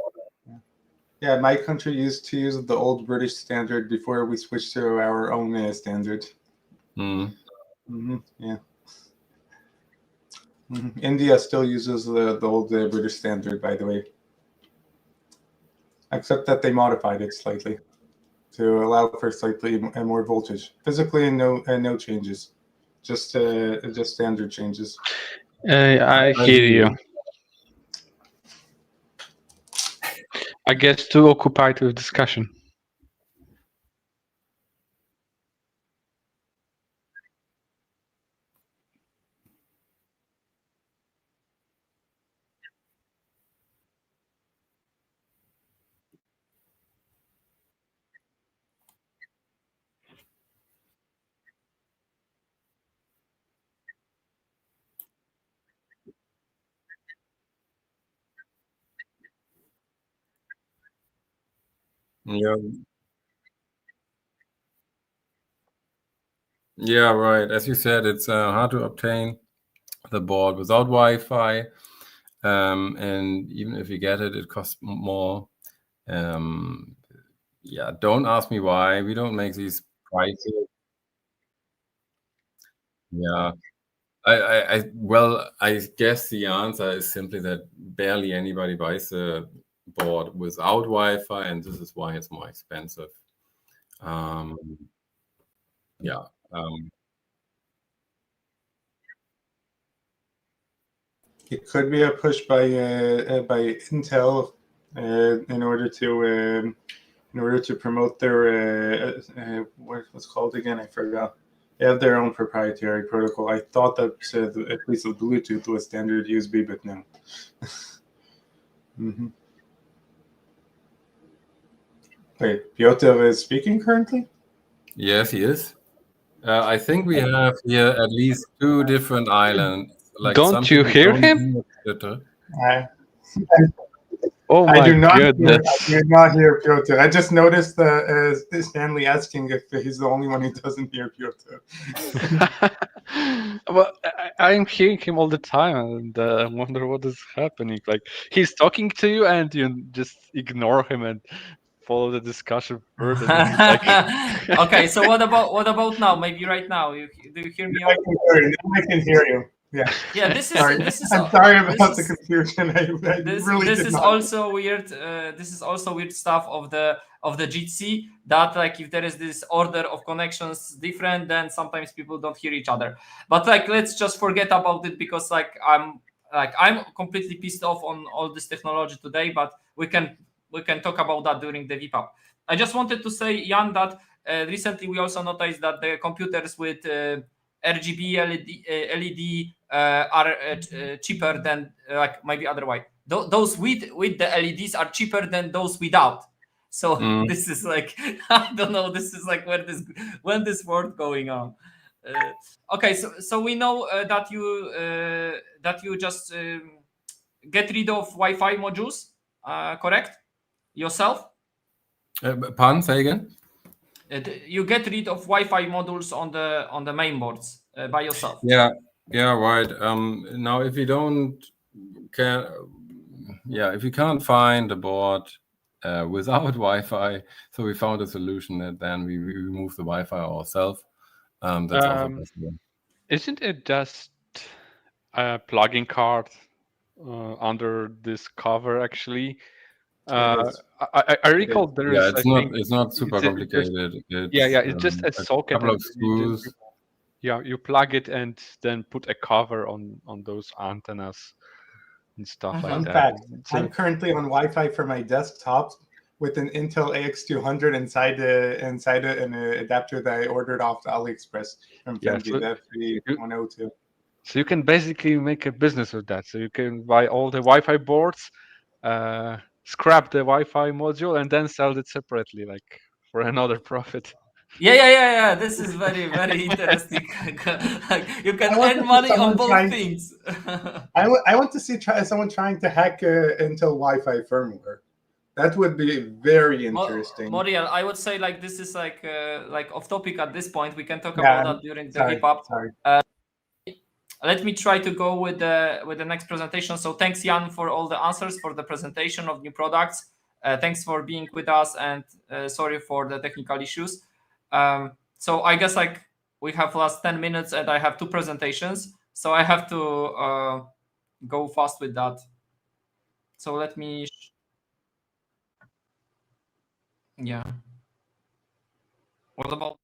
Yeah, my country used to use the old British standard before we switched to our own standard. Yeah. India still uses the old British standard, by the way, except that they modified it slightly to allow for slightly more voltage. Physically, no changes, just standard changes. I hear you. I guess too occupied with discussion. Yeah. Yeah, right. As you said, it's hard to obtain the board without Wi-Fi, and even if you get it, it costs more. Yeah, don't ask me why. We don't make these prices. Yeah. Well, I guess the answer is simply that barely anybody buys a board without Wi-Fi, and this is why it's more expensive. Yeah. It could be a push by Intel in order to promote their what's called again? I forgot. They have their own proprietary protocol. I thought that at least the Bluetooth was standard USB, but no. Wait, Piotr is speaking currently? Yes, he is. I think we have here at least 2 different islands. Like Don't you hear him? Oh my I do not goodness. hear Piotr. I just noticed Stanley asking if he's the only one who doesn't hear Piotr. Well, I'm hearing him all the time, and I wonder what is happening. Like he's talking to you, and you just ignore him and follow the discussion further. Okay, so what about now? Maybe right now, do you hear me? I can hear you. Yeah. Yeah, this is. I'm sorry about the confusion. This is also weird. This is also weird stuff of the GC, that like if there is this order of connections different, then sometimes people don't hear each other. But like let's just forget about it, because I'm completely pissed off on all this technology today. But we can talk about that during the vPub. I just wanted to say, Jan, that recently we also noticed that the computers with RGB LED are cheaper than maybe otherwise. Those with the LEDs are cheaper than those without. So this is like I don't know. This is like when this world going on. Okay, so we know that you just get rid of Wi-Fi modules, correct? Yourself? Pardon, say again? You get rid of Wi-Fi modules on the main boards by yourself. Yeah, right. Now, if you if you can't find a board without Wi-Fi, so we found a solution that then we remove the Wi-Fi ourselves. That's also possible. Isn't it just a plugin card under this cover actually? I recall there is. It's not super complicated. It's just a socket. Couple of screws. You plug it and then put a cover on those antennas and stuff like Fun that. fact: I'm currently on Wi-Fi for my desktop with an Intel AX200 inside an adapter that I ordered off AliExpress from FemGate. So you can basically make a business with that. So you can buy all the Wi-Fi boards, scrap the Wi-Fi module, and then sell it separately, like for another profit. Yeah. This is very, very interesting. You can earn money on both things. I want to see someone trying to hack Intel Wi-Fi firmware. That would be very interesting. Moriel, I would say like this is like off topic at this point. We can talk about that during the vPub. Let me try to go with the next presentation. So thanks, Jan, for all the answers for the presentation of new products. Thanks for being with us, and sorry for the technical issues. So I guess like we have last 10 minutes and I have 2 presentations, so I have to go fast with that. So let me what about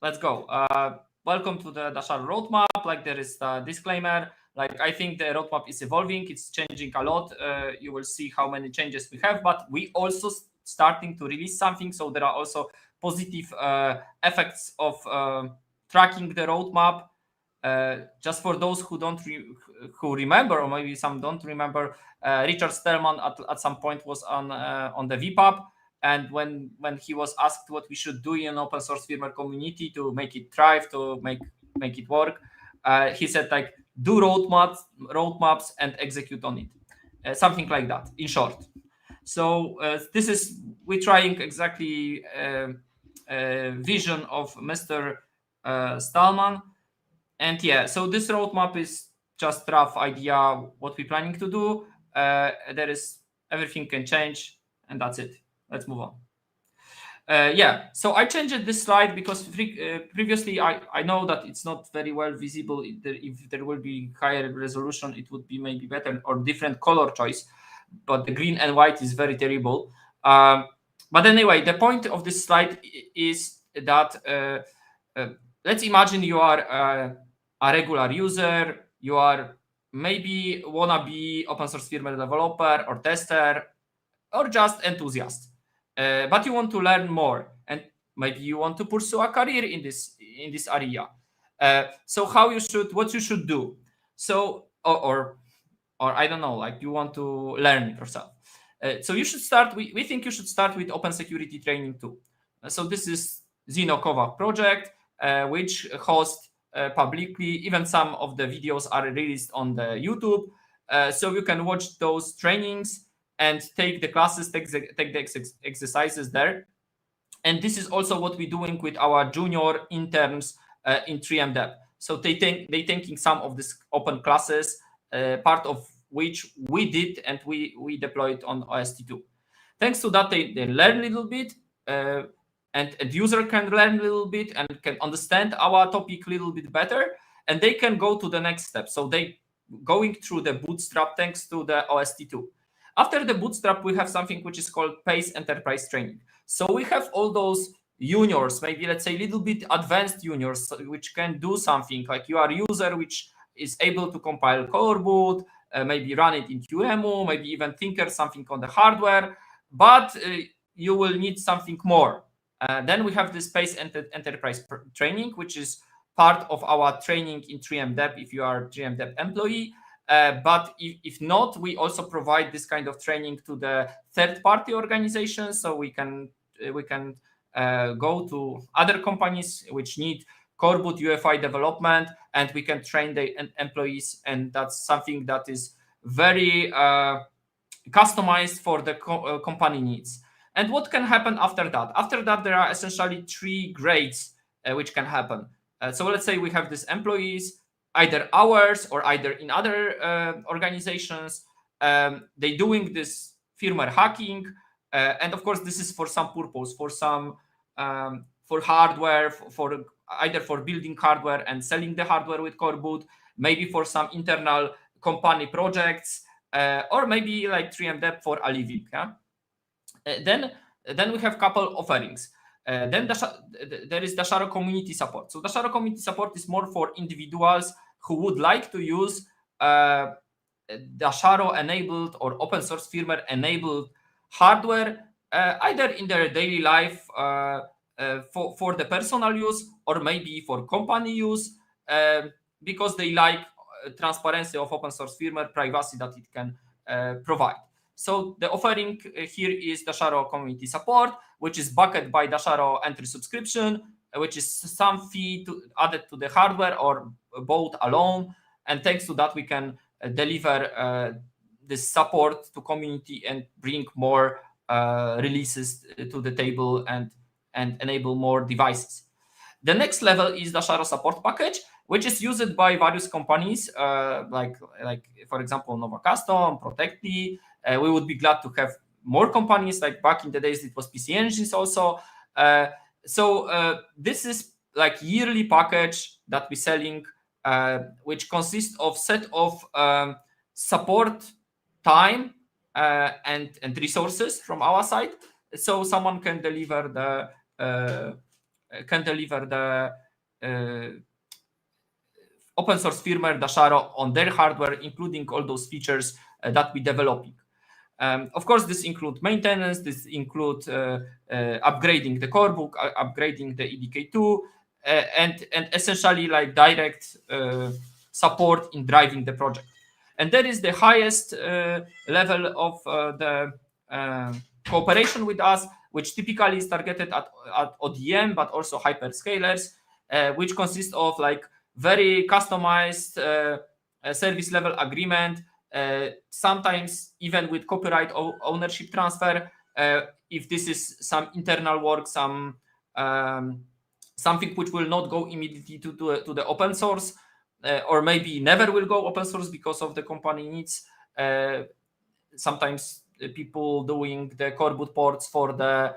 let's go. Welcome to the Dasharo roadmap. Like there is the disclaimer. Like I think the roadmap is evolving. It's changing a lot. You will see how many changes we have, but we also starting to release something. So there are also positive effects of tracking the roadmap. Just for those who don't who remember, or maybe some don't remember, Richard Stallman at some point was on the vPub. And when he was asked what we should do in open source firmware community to make it thrive, to make it work, he said like do roadmaps and execute on it, something like that. In short, so this is we're trying exactly vision of Mr. Stallman, and yeah. So this roadmap is just rough idea what we're planning to do. There is everything can change, and that's it. Let's move on. Yeah, so I changed this slide because previously I know that it's not very well visible. If there will be higher resolution, it would be maybe better, or different color choice, but the green and white is very terrible. But anyway, the point of this slide is that let's imagine you are a regular user, you are maybe wanna be open source firmware developer or tester, or just enthusiast, but you want to learn more, and maybe you want to pursue a career in this area. So what you should do? So or I don't know, like you want to learn it yourself. So you should start. We think you should start with open security training too. So this is Kovac project, which hosts publicly. Even some of the videos are released on the YouTube, so you can watch those trainings and take the classes, take the exercises there. And this is also what we're doing with our junior interns in 3M Dev. So they taking some of these open classes, part of which we did, and we deployed on OST2. Thanks to that, they learn a little bit, and a user can learn a little bit and can understand our topic a little bit better, and they can go to the next step. So they going through the bootstrap thanks to the OST2. After the bootstrap, we have something which is called PACE Enterprise Training. So we have all those juniors, maybe let's say a little bit advanced juniors, which can do something like you are a user which is able to compile core boot, maybe run it in QEMU, maybe even tinker something on the hardware, but you will need something more. Then we have this PACE Enterprise Training, which is part of our training in 3M Dev if you are a 3M Dev employee. But if not, we also provide this kind of training to the third-party organizations, so we can go to other companies which need core boot UEFI development, and we can train the employees, and that's something that is very customized for the company needs. And what can happen after that? After that, there are essentially 3 grades which can happen. So let's say we have these employees, either ours or either in other organizations. They doing this firmware hacking, and of course this is for some purpose, for some for hardware, for either for building hardware and selling the hardware with core boot, maybe for some internal company projects, or maybe like 3M Dev for a living. Yeah? Then we have couple offerings. Then there is Dasharo community support. So Dasharo community support is more for individuals who would like to use Dasharo enabled or open source firmware enabled hardware, either in their daily life for the personal use, or maybe for company use, because they like transparency of open source firmware, privacy that it can provide. So the offering here is Dasharo community support, which is backed by Dasharo entry subscription, which is some fee added to the hardware or both alone. And thanks to that, we can deliver this support to community and bring more releases to the table and enable more devices. The next level is Dasharo support package, which is used by various companies, like for example, NovaCustom, Protectly. We would be glad to have more companies, like back in the days it was PC Engines also. So this is like yearly package that we're selling, which consists of set of support time and resources from our side. So someone can deliver the can deliver the open source firmware Dasharo on their hardware, including all those features that we're developing. Of course, this includes maintenance, this includes upgrading the core book, upgrading the EDK2, and essentially like direct support in driving the project. And that is the highest level of the cooperation with us, which typically is targeted at ODM, but also hyperscalers, which consists of like very customized service level agreement, sometimes even with copyright ownership transfer. If this is some internal work, something which will not go immediately to the open source, or maybe never will go open source because of the company needs. Sometimes people doing the core boot ports for the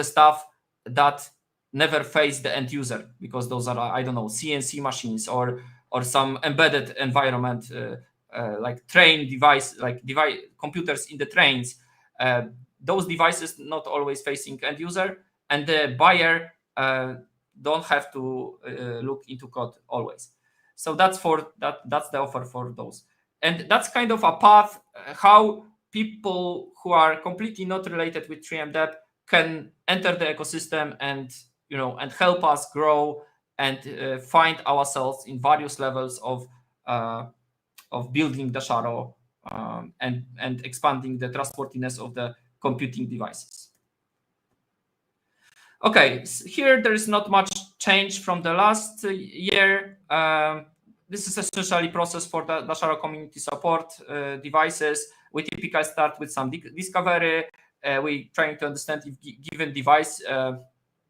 stuff that never face the end user, because those are, I don't know, CNC machines or some embedded environment, like train device, like computers in the trains. Those devices not always facing end user, and the buyer don't have to look into code always. So that's the offer for those, and that's kind of a path how people who are completely not related with 3M Dev can enter the ecosystem and and help us grow and find ourselves in various levels of building Dasharo and expanding the trustworthiness of the computing devices. Okay, so here there is not much change from the last year. This is essentially process for the Dasharo community support devices. We typically start with some discovery. We trying to understand if given device,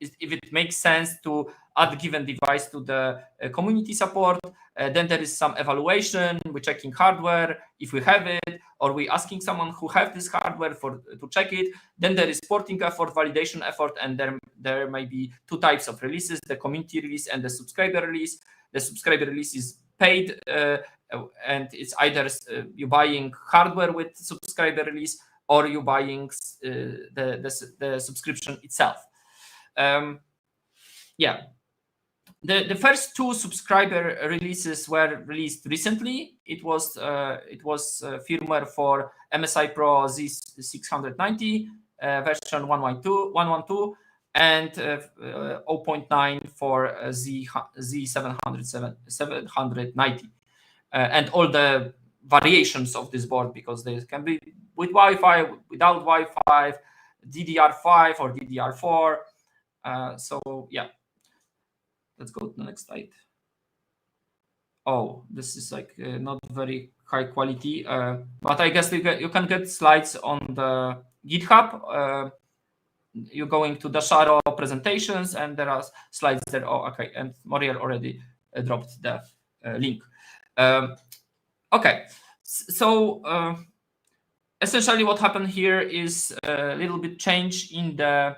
if it makes sense to add given device to the community support. Then there is some evaluation. We're checking hardware if we have it, or we asking someone who have this hardware to check it. Then there is porting effort, validation effort, and there may be two types of releases: the community release and the subscriber release. The subscriber release is paid, and it's either you buying hardware with subscriber release or you buying the subscription itself. Yeah, the first two subscriber releases were released recently. It was firmware for MSI Pro Z690 version 112 and 0.9 for Z790, and all the variations of this board, because they can be with Wi-Fi, without Wi-Fi, DDR5 or DDR4. So yeah, let's go to the next slide. Oh, this is like not very high quality, but I guess you can get slides on the GitHub. You're going to Dasharo presentations, and there are slides there. Oh, okay, and Muriel already dropped the link. Okay, so essentially what happened here is a little bit change in the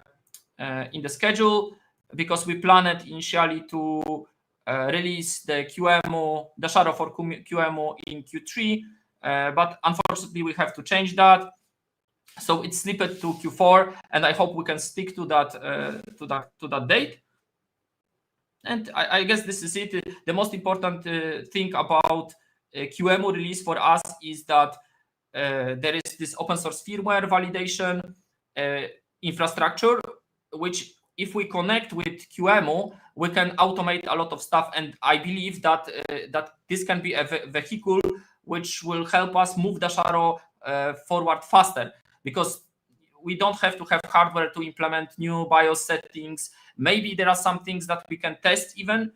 schedule, because we planned initially to release the QEMU, Dasharo for QEMU in Q3, but unfortunately we have to change that. So it's slipped to Q4, and I hope we can stick to that date. And I guess this is it. The most important thing about QEMU release for us is that there is this open source firmware validation infrastructure, which if we connect with QEMU, we can automate a lot of stuff. And I believe that that this can be a vehicle which will help us move Dasharo forward faster, because we don't have to have hardware to implement new BIOS settings. Maybe there are some things that we can test even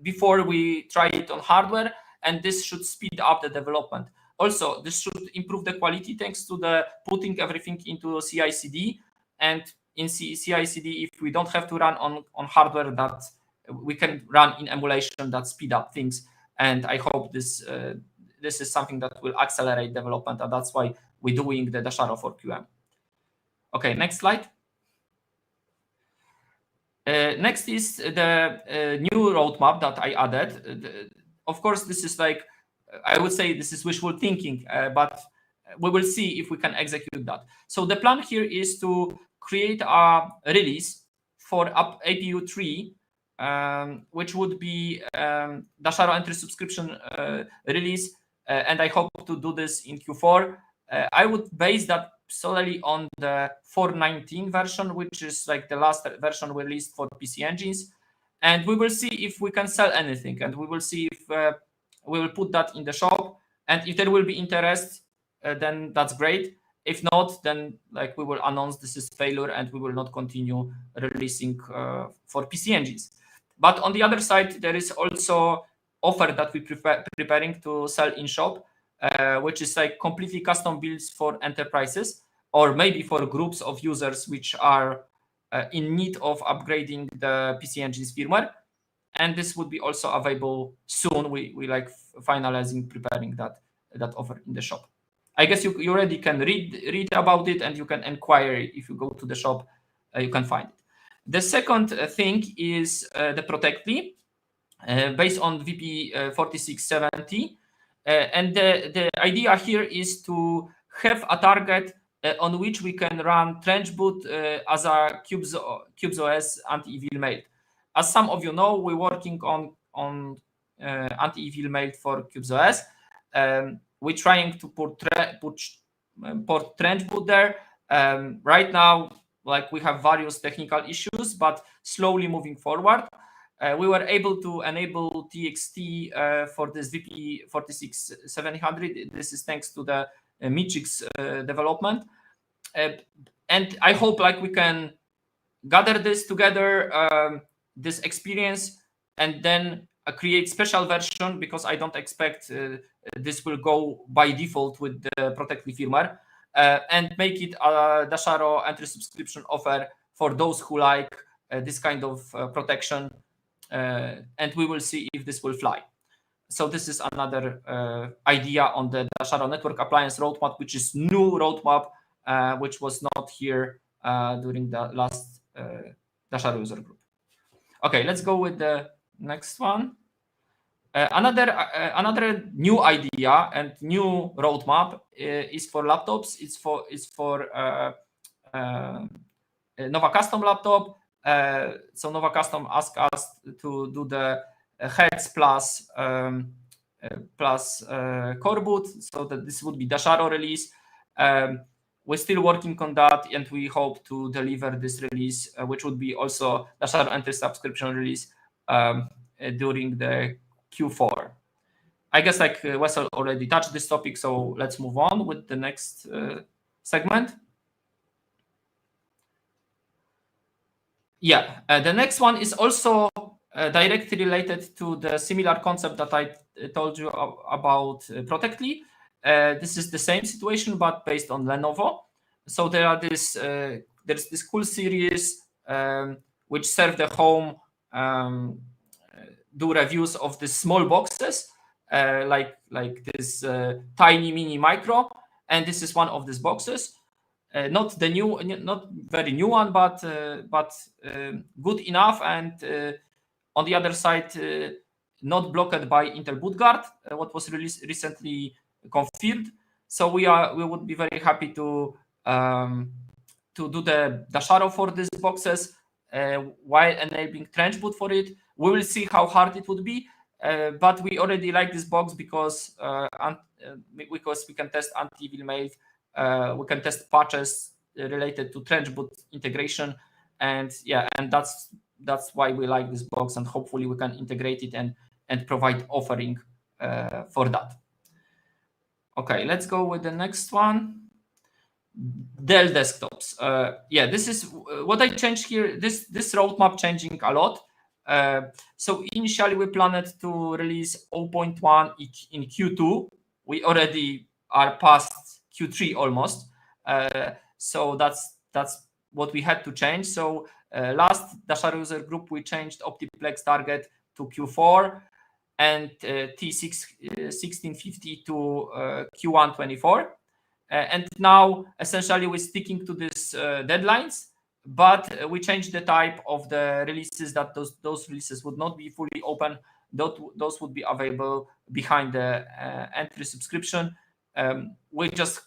before we try it on hardware, and this should speed up the development. Also, this should improve the quality thanks to the putting everything into CI/CD, and in CI/CD, if we don't have to run on hardware, that we can run in emulation that speed up things. And I hope this is something that will accelerate development, and that's why we're doing the Dasharo for QM. Okay, next slide. Next is the new roadmap that I added. Of course, this is like, I would say this is wishful thinking, but we will see if we can execute that. So the plan here is to create a release for APU 3, which would be Dasharo entry subscription release, and I hope to do this in Q4. I would base that solely on the 4.19 version, which is like the last version released for PC engines, and we will see if we can sell anything, and we will see if we will put that in the shop, and if there will be interest, then that's great. If not, then like we will announce this is failure and we will not continue releasing for PC engines. But on the other side, there is also offer that we preparing to sell in shop, which is like completely custom builds for enterprises or maybe for groups of users which are in need of upgrading the PC engines firmware. And this would be also available soon. We like finalizing preparing that offer in the shop. I guess you already can read about it, and you can inquire if you go to the shop, you can find it. The second thing is the Protectly, based on VP 4670, and the idea here is to have a target on which we can run TrenchBoot as a CubesOS anti-evil mail. As some of you know, we're working on anti-evil mail for CubesOS. We're trying to put TrenchBoot there. Right now, like we have various technical issues, but slowly moving forward, we were able to enable TXT for this VP 46700. This is thanks to the Michix development, and I hope like we can gather this together, this experience, and then create special version, because I don't expect this will go by default with the Protectly firmware, and make it a Dasharo entry subscription offer for those who like this kind of protection, and we will see if this will fly. So this is another idea on the Dasharo network appliance roadmap, which is new roadmap, which was not here during the last Dasharo User Group. Okay, let's go with the next one. Another new idea and new roadmap is for laptops. It's for NovaCustom laptop. So NovaCustom asked us to do the heads plus core boot, so that this would be Dasharo release. We're still working on that, and we hope to deliver this release, which would be also Dasharo entry subscription release during the Q4. I guess like Wessel already touched this topic, so let's move on with the next segment. Yeah, the next one is also directly related to the similar concept that I told you about Protectly. This is the same situation, but based on Lenovo. So there are there's this cool series which serve the home, do reviews of the small boxes, like this tiny mini micro, and this is one of these boxes. Not the new, not very new one, but good enough, and on the other side, not blocked by Intel BootGuard, what was released recently confirmed. So we would be very happy to do the Dasharo for these boxes while enabling TrenchBoot for it. We will see how hard it would be, but we already like this box because we can test anti-evil mail, we can test patches related to TrenchBoot integration, and yeah, and that's why we like this box, and hopefully we can integrate it and provide offering for that. Okay, let's go with the next one. Dell desktops. Yeah, this is what I changed here. This roadmap changing a lot. So initially we planned to release 0.1 in Q2. We already are past Q3 almost. So that's what we had to change. So last Dasharo User Group, we changed OptiPlex target to Q4 and T1650 to Q1 24. And now essentially we're sticking to these deadlines, but we changed the type of the releases, that those releases would not be fully open. Those would be available behind the entry subscription. We just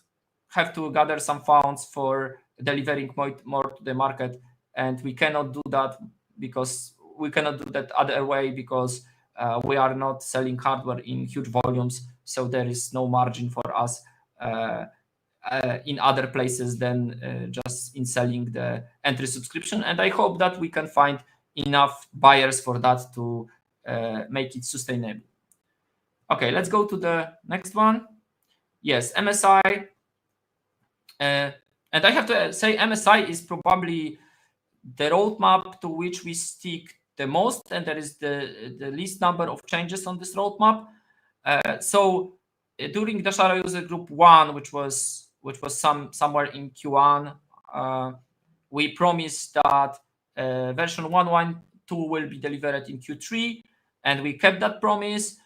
have to gather some funds for delivering more to the market and we cannot do that other way because we are not selling hardware in huge volumes, so there is no margin for us in other places than just in selling the entry subscription. And I hope that we can find enough buyers for that to make it sustainable. Okay, let's go to the next one. Yes, MSI. And I have to say MSI is probably the roadmap to which we stick the most, and there is the least number of changes on this roadmap. So during Dasharo User Group 1, which was somewhere in Q1, we promised that version 1.1.2 will be delivered in Q3, and we kept that promise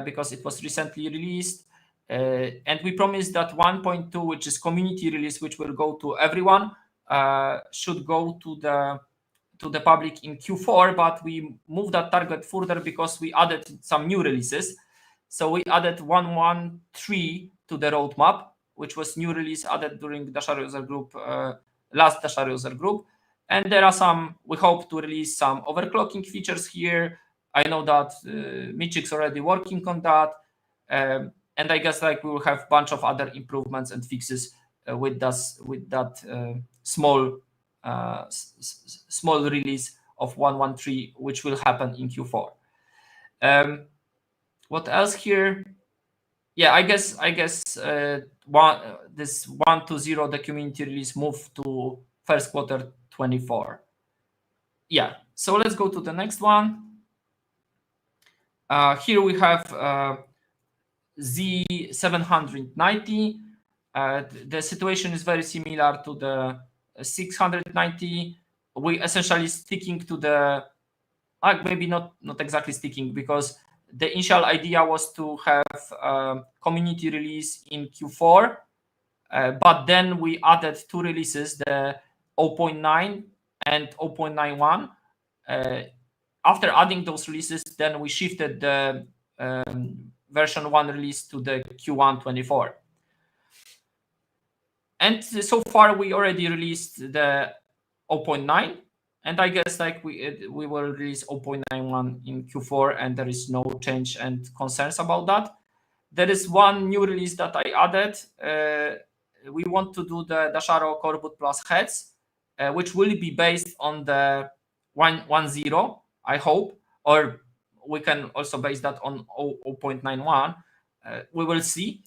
because it was recently released. And we promised that 1.2, which is community release, which will go to everyone, should go to the public in Q4, but we moved that target further because we added some new releases. So we added 1.1.3 to the roadmap, which was new release added during Dasharo User Group, last Dasharo User Group. And there are we hope to release some overclocking features here. I know that Michik's already working on that. And I guess we will have a bunch of other improvements and fixes with that small release of 1.1.3, which will happen in Q4. What else here? Yeah, I guess this 1.2.0, the community release, moved to first quarter 24. Yeah, so let's go to the next one. Here we have Z790. The situation is very similar to the 690. We essentially sticking to the maybe not exactly sticking, because the initial idea was to have community release in Q4, but then we added two releases, the 0.9 and 0.91. After adding those releases, then we shifted the version 1 release to the Q1 24. And so far we already released the 0.9, and I guess we will release 0.91 in Q4, and there is no change and concerns about that. There is one new release that I added. We want to do the Dasharo Core Boot Plus heads, which will be based on the 1.0, I hope, or we can also base that on 0.91. We will see,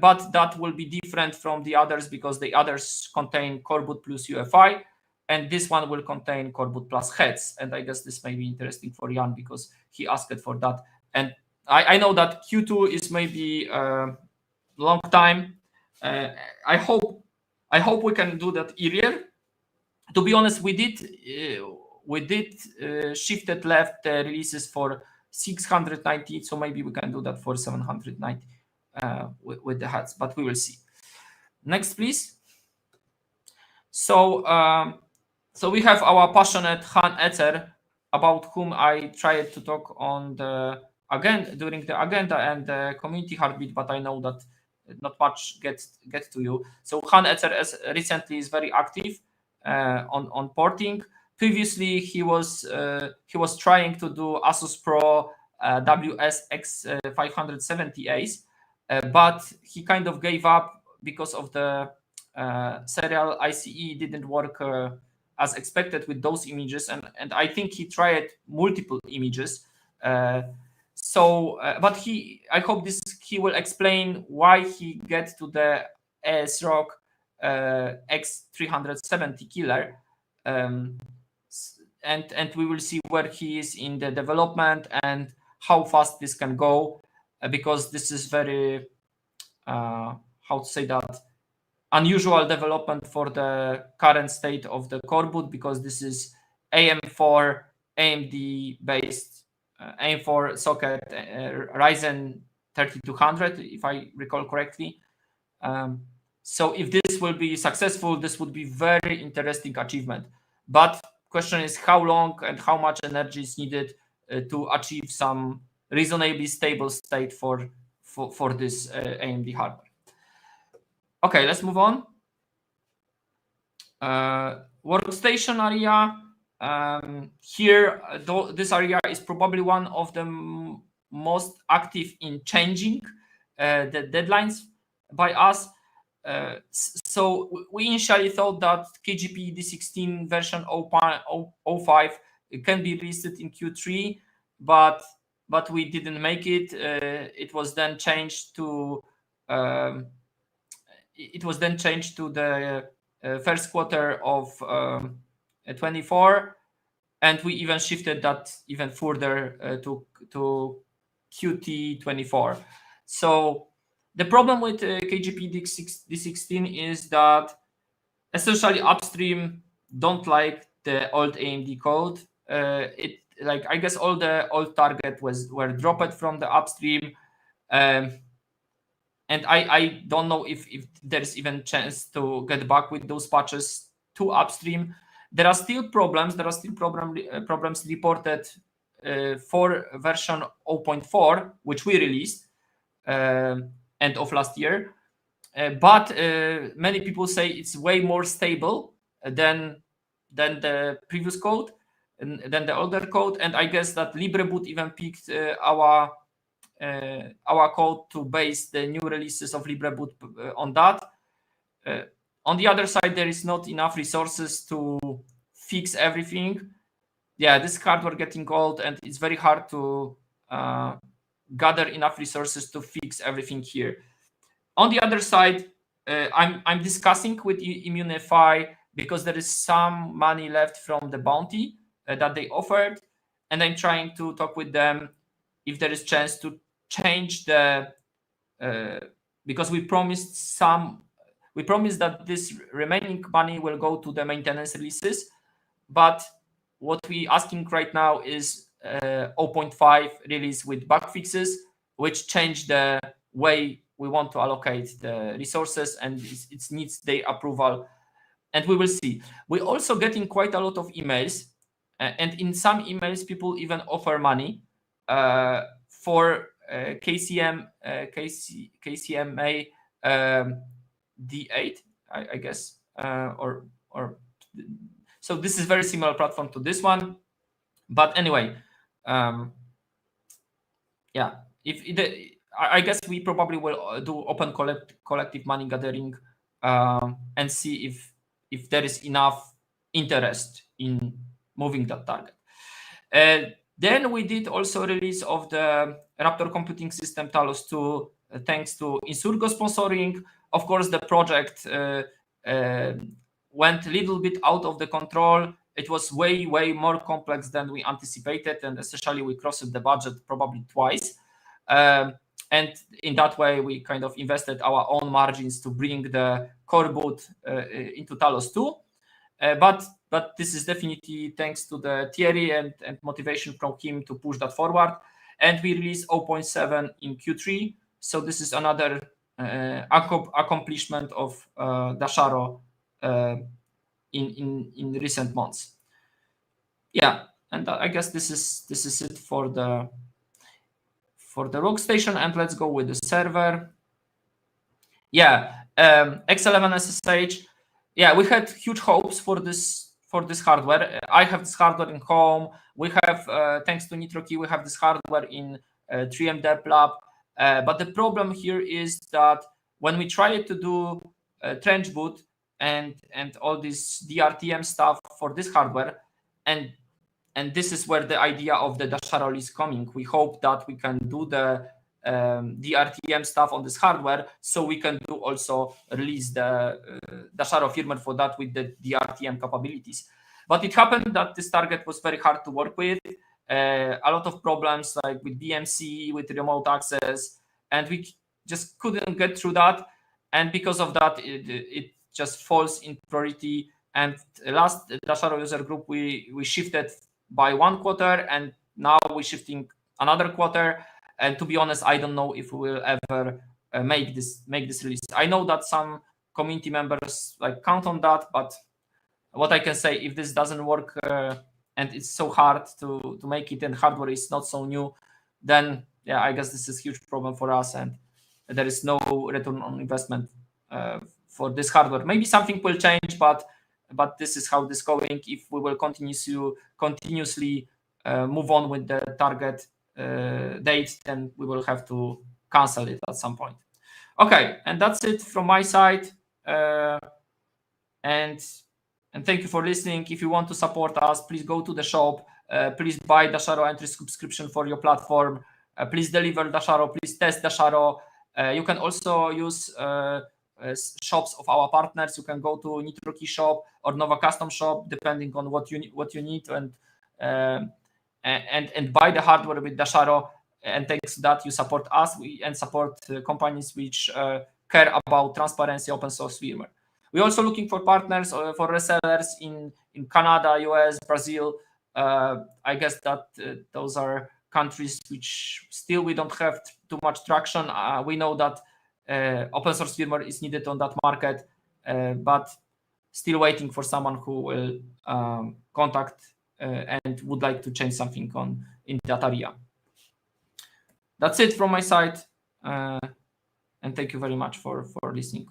but that will be different from the others because the others contain Core Boot plus UEFI, and this one will contain Core Boot Plus heads. And I guess this may be interesting for Jan because he asked for that. And I know that Q2 is maybe a long time. I hope we can do that earlier. To be honest, we did shifted left the releases for 690, so maybe we can do that for 790 with the heads, but we will see. Next, please. So we have our passionate Han Etzer, about whom I tried to talk on during the agenda and the community heartbeat, but I know that not much gets to you. So Han Etzer recently is very active on porting. Previously, he was trying to do Asus Pro WSX570As, but he kind of gave up because of the serial ICE didn't work as expected with those images, and I think he tried multiple images. But I hope he will explain why he gets to the ASRock X370 killer, and we will see where he is in the development and how fast this can go, because this is very how to say that, unusual development for the current state of the core boot, because this is AM4 AMD based AM4 socket Ryzen 3200, if I recall correctly. So if this will be successful, this would be very interesting achievement. But question is how long and how much energy is needed to achieve some reasonably stable state for this AMD hardware. Okay, let's move on. workstation area. Here, this area is probably one of the most active in changing the deadlines by us. So we initially thought that KGP D16 version 0.05 can be listed in Q3, but we didn't make it. It was then changed to the first quarter of 24, and we even shifted that even further to QT 24. So the problem with KGP D16 is that essentially upstream don't like the old AMD code. I guess all the old target were dropped from the upstream. And I don't know if there's even chance to get back with those patches to upstream. There are still problems. There are still problems reported for version 0.4, which we released end of last year. But many people say it's way more stable than the previous code, than the older code. And I guess that LibreBoot even picked our code to base the new releases of LibreBoot on that. On the other side, there is not enough resources to fix everything. Yeah, this hardware getting old, and it's very hard to gather enough resources to fix everything here. On the other side, I'm discussing with Immunify because there is some money left from the bounty that they offered, and I'm trying to talk with them if there is chance to change the because we promised that this remaining money will go to the maintenance releases, but what we asking right now is 0.5 release with bug fixes, which change the way we want to allocate the resources, and it needs their approval, and we will see. We're also getting quite a lot of emails, and in some emails people even offer money for KCMA D8, I guess, or so this is very similar platform to this one, but anyway, yeah. I guess we probably will do open collective money gathering and see if there is enough interest in moving that target. Then we did also release of the Raptor computing system Talos 2 thanks to Insurgo sponsoring. Of course, the project went a little bit out of the control. It was way more complex than we anticipated, and essentially we crossed the budget probably twice. And in that way, we kind of invested our own margins to bring the core boot into Talos 2. But this is definitely thanks to the Thierry and motivation from him to push that forward. And we released 0.7 in Q3. So this is another accomplishment of Dasharo in recent months. Yeah, and I guess this is it for the workstation, and let's go with the server. Yeah, X11 SSH. Yeah, we had huge hopes for this hardware. I have this hardware in home. We have, thanks to Nitrokey, we have this hardware in 3M Dev Lab. But the problem here is that when we try to do trench boot and all this DRTM stuff for this hardware, and this is where the idea of the Dasharo is coming. We hope that we can do the DRTM stuff on this hardware, so we can do also release the Dasharo firmware for that with the DRTM capabilities. But it happened that this target was very hard to work with. A lot of problems like with BMC, with remote access, and we just couldn't get through that. And because of that, it just falls in priority. And last Dasharo User Group, we shifted by 1 quarter, and now we're shifting another quarter. And to be honest, I don't know if we will ever make this release. I know that some community members count on that, but what I can say, if this doesn't work and it's so hard to make it, and hardware is not so new, then yeah, I guess this is a huge problem for us, and there is no return on investment for this hardware. Maybe something will change, but but this is how this is going. If we will continuously move on with the target date, then we will have to cancel it at some point. Okay, and that's it from my side. And thank you for listening. If you want to support us, please go to the shop. Please buy Dasharo entry subscription for your platform. Please deliver Dasharo. Please test Dasharo. You can also use shops of our partners. You can go to Nitrokey shop or NovaCustom shop, depending on what you need, and buy the hardware with Dasharo. And thanks to that, you support us and support companies which care about transparency, open source firmware. We're also looking for partners for resellers in Canada, US, Brazil. I guess that those are countries which still we don't have too much traction. We know that open source firmware is needed on that market, but still waiting for someone who will contact and would like to change something in that area. That's it from my side, and thank you very much for listening.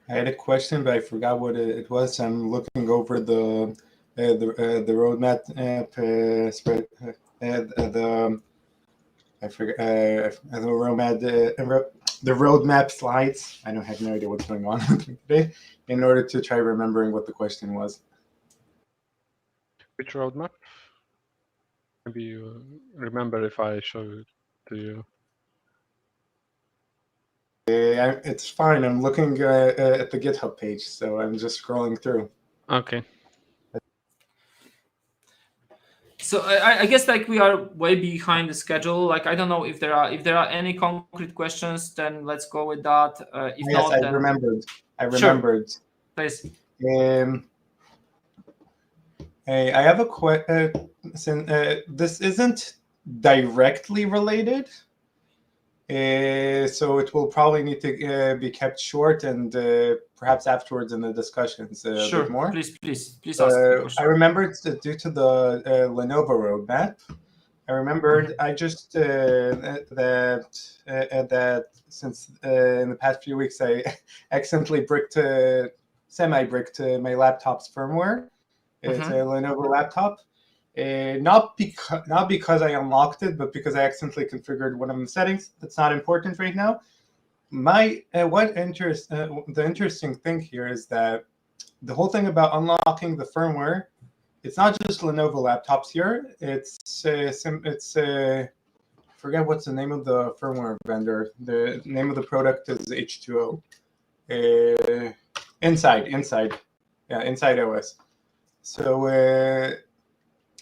I had a question, but I forgot what it was. I'm looking over the roadmap spread. I forgot the roadmap slides. I don't have no idea what's going on today. In order to try remembering what the question was. Which roadmap? Maybe you remember if I show it to you. It's fine. I'm looking at the GitHub page, so I'm just scrolling through. Okay. So I guess like we are way behind the schedule. Like I don't know if there are any concrete questions, then let's go with that. If yes, not, I then... remembered. I remembered. Sure. Please. I have a question. This isn't directly related, so it will probably need to be kept short and perhaps afterwards in the discussions Sure. a bit more. Please ask. I remembered due to the Lenovo roadmap. I remembered I just that since in the past few weeks I accidentally semi-bricked my laptop's firmware. It's a Lenovo laptop. Not because I unlocked it, but because I accidentally configured one of the settings. That's not important right now. The interesting thing here is that the whole thing about unlocking the firmware, it's not just Lenovo laptops here. It's I forget what's the name of the firmware vendor. The name of the product is H2O. Inside OS. So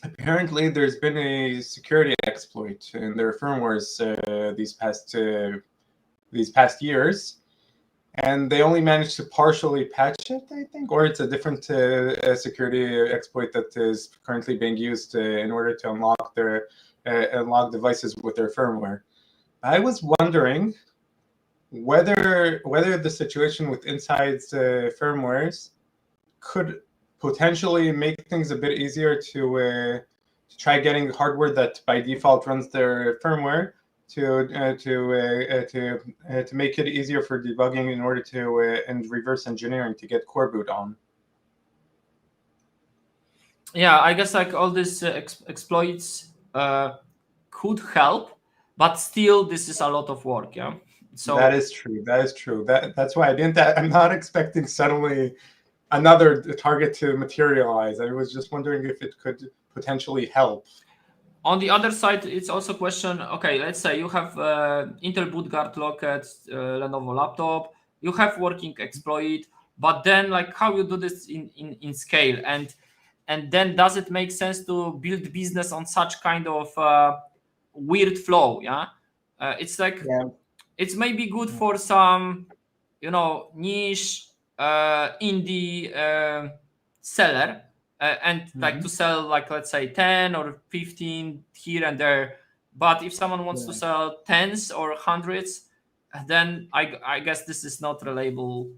apparently there's been a security exploit in their firmwares these past years, and they only managed to partially patch it, I think, or it's a different security exploit that is currently being used in order to unlock devices with their firmware. I was wondering whether the situation with Inside's firmwares could potentially make things a bit easier to try getting hardware that by default runs their firmware to make it easier for debugging in order to and reverse engineering to get core boot on. Yeah, I guess like all these exploits could help, but still this is a lot of work. Yeah. So that is true. That's why I'm not expecting suddenly another target to materialize. I was just wondering if it could potentially help. On the other side, it's also a question, okay, let's say you have Intel bootguard locked Lenovo laptop, you have working exploit, but then like how you do this in scale, and then does it make sense to build business on such kind of weird flow? Yeah, it's like it's maybe good for some niche indie seller and like to sell like let's say 10 or 15 here and there, but if someone wants to sell tens or hundreds, then I guess this is not reliable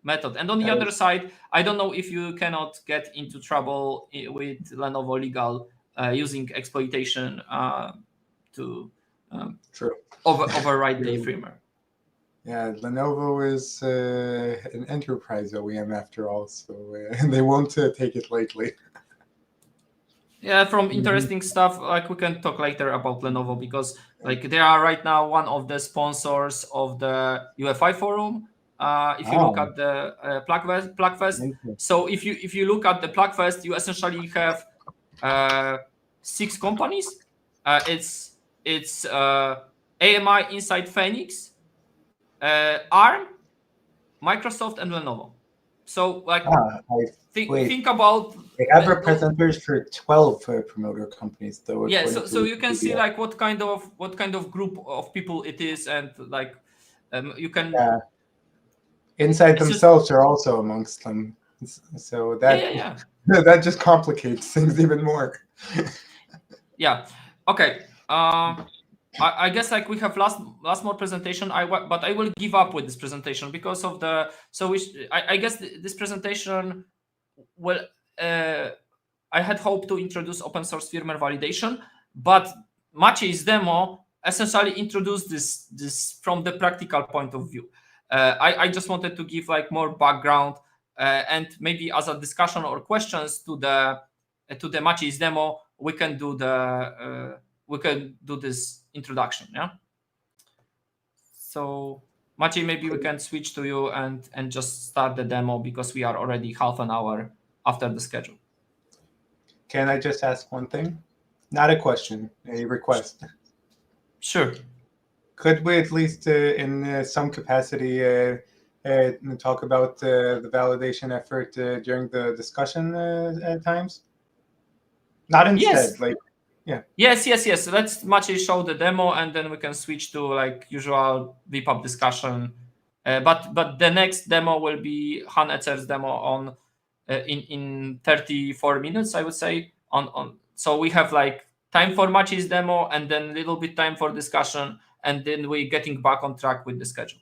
method. And on the other side, I don't know if you cannot get into trouble with Lenovo legal using exploitation to override the firmware. Yeah, Lenovo is an enterprise OEM after all, so they won't take it lightly. Yeah, from interesting stuff, like we can talk later about Lenovo, because like they are right now one of the sponsors of the UFI forum. If you look at the Plugfest, so if you look at the Plugfest, you essentially have 6 companies. It's AMI inside Phoenix, ARM, Microsoft, and Lenovo. So like think about. They have representatives for 12 promoter companies, though. Yeah, so you can see like what kind of group of people it is, and like you can. Inside themselves are also amongst them, so that that just complicates things even more. Yeah. Okay. I guess like we have last more presentation. But I will give up with this presentation because of the. So I guess this presentation will. I had hoped to introduce open source firmware validation, but Maciej's demo essentially introduced this from the practical point of view. I just wanted to give like more background and maybe as a discussion or questions to the Maciej's demo, we can do this introduction. Yeah. So Maciej, maybe we can switch to you and just start the demo because we are already half an hour after the schedule. Can I just ask one thing? Not a question, a request. Sure. Could we at least, in some capacity, talk about the validation effort during the discussion times? Not instead, like, yeah. Yes. Let's Maciej show the demo, and then we can switch to like usual vPub discussion. But the next demo will be Han Etzer's demo on in 34 minutes, I would say. So we have like time for Maciej's demo, and then a little bit time for discussion, and then we're getting back on track with the schedule.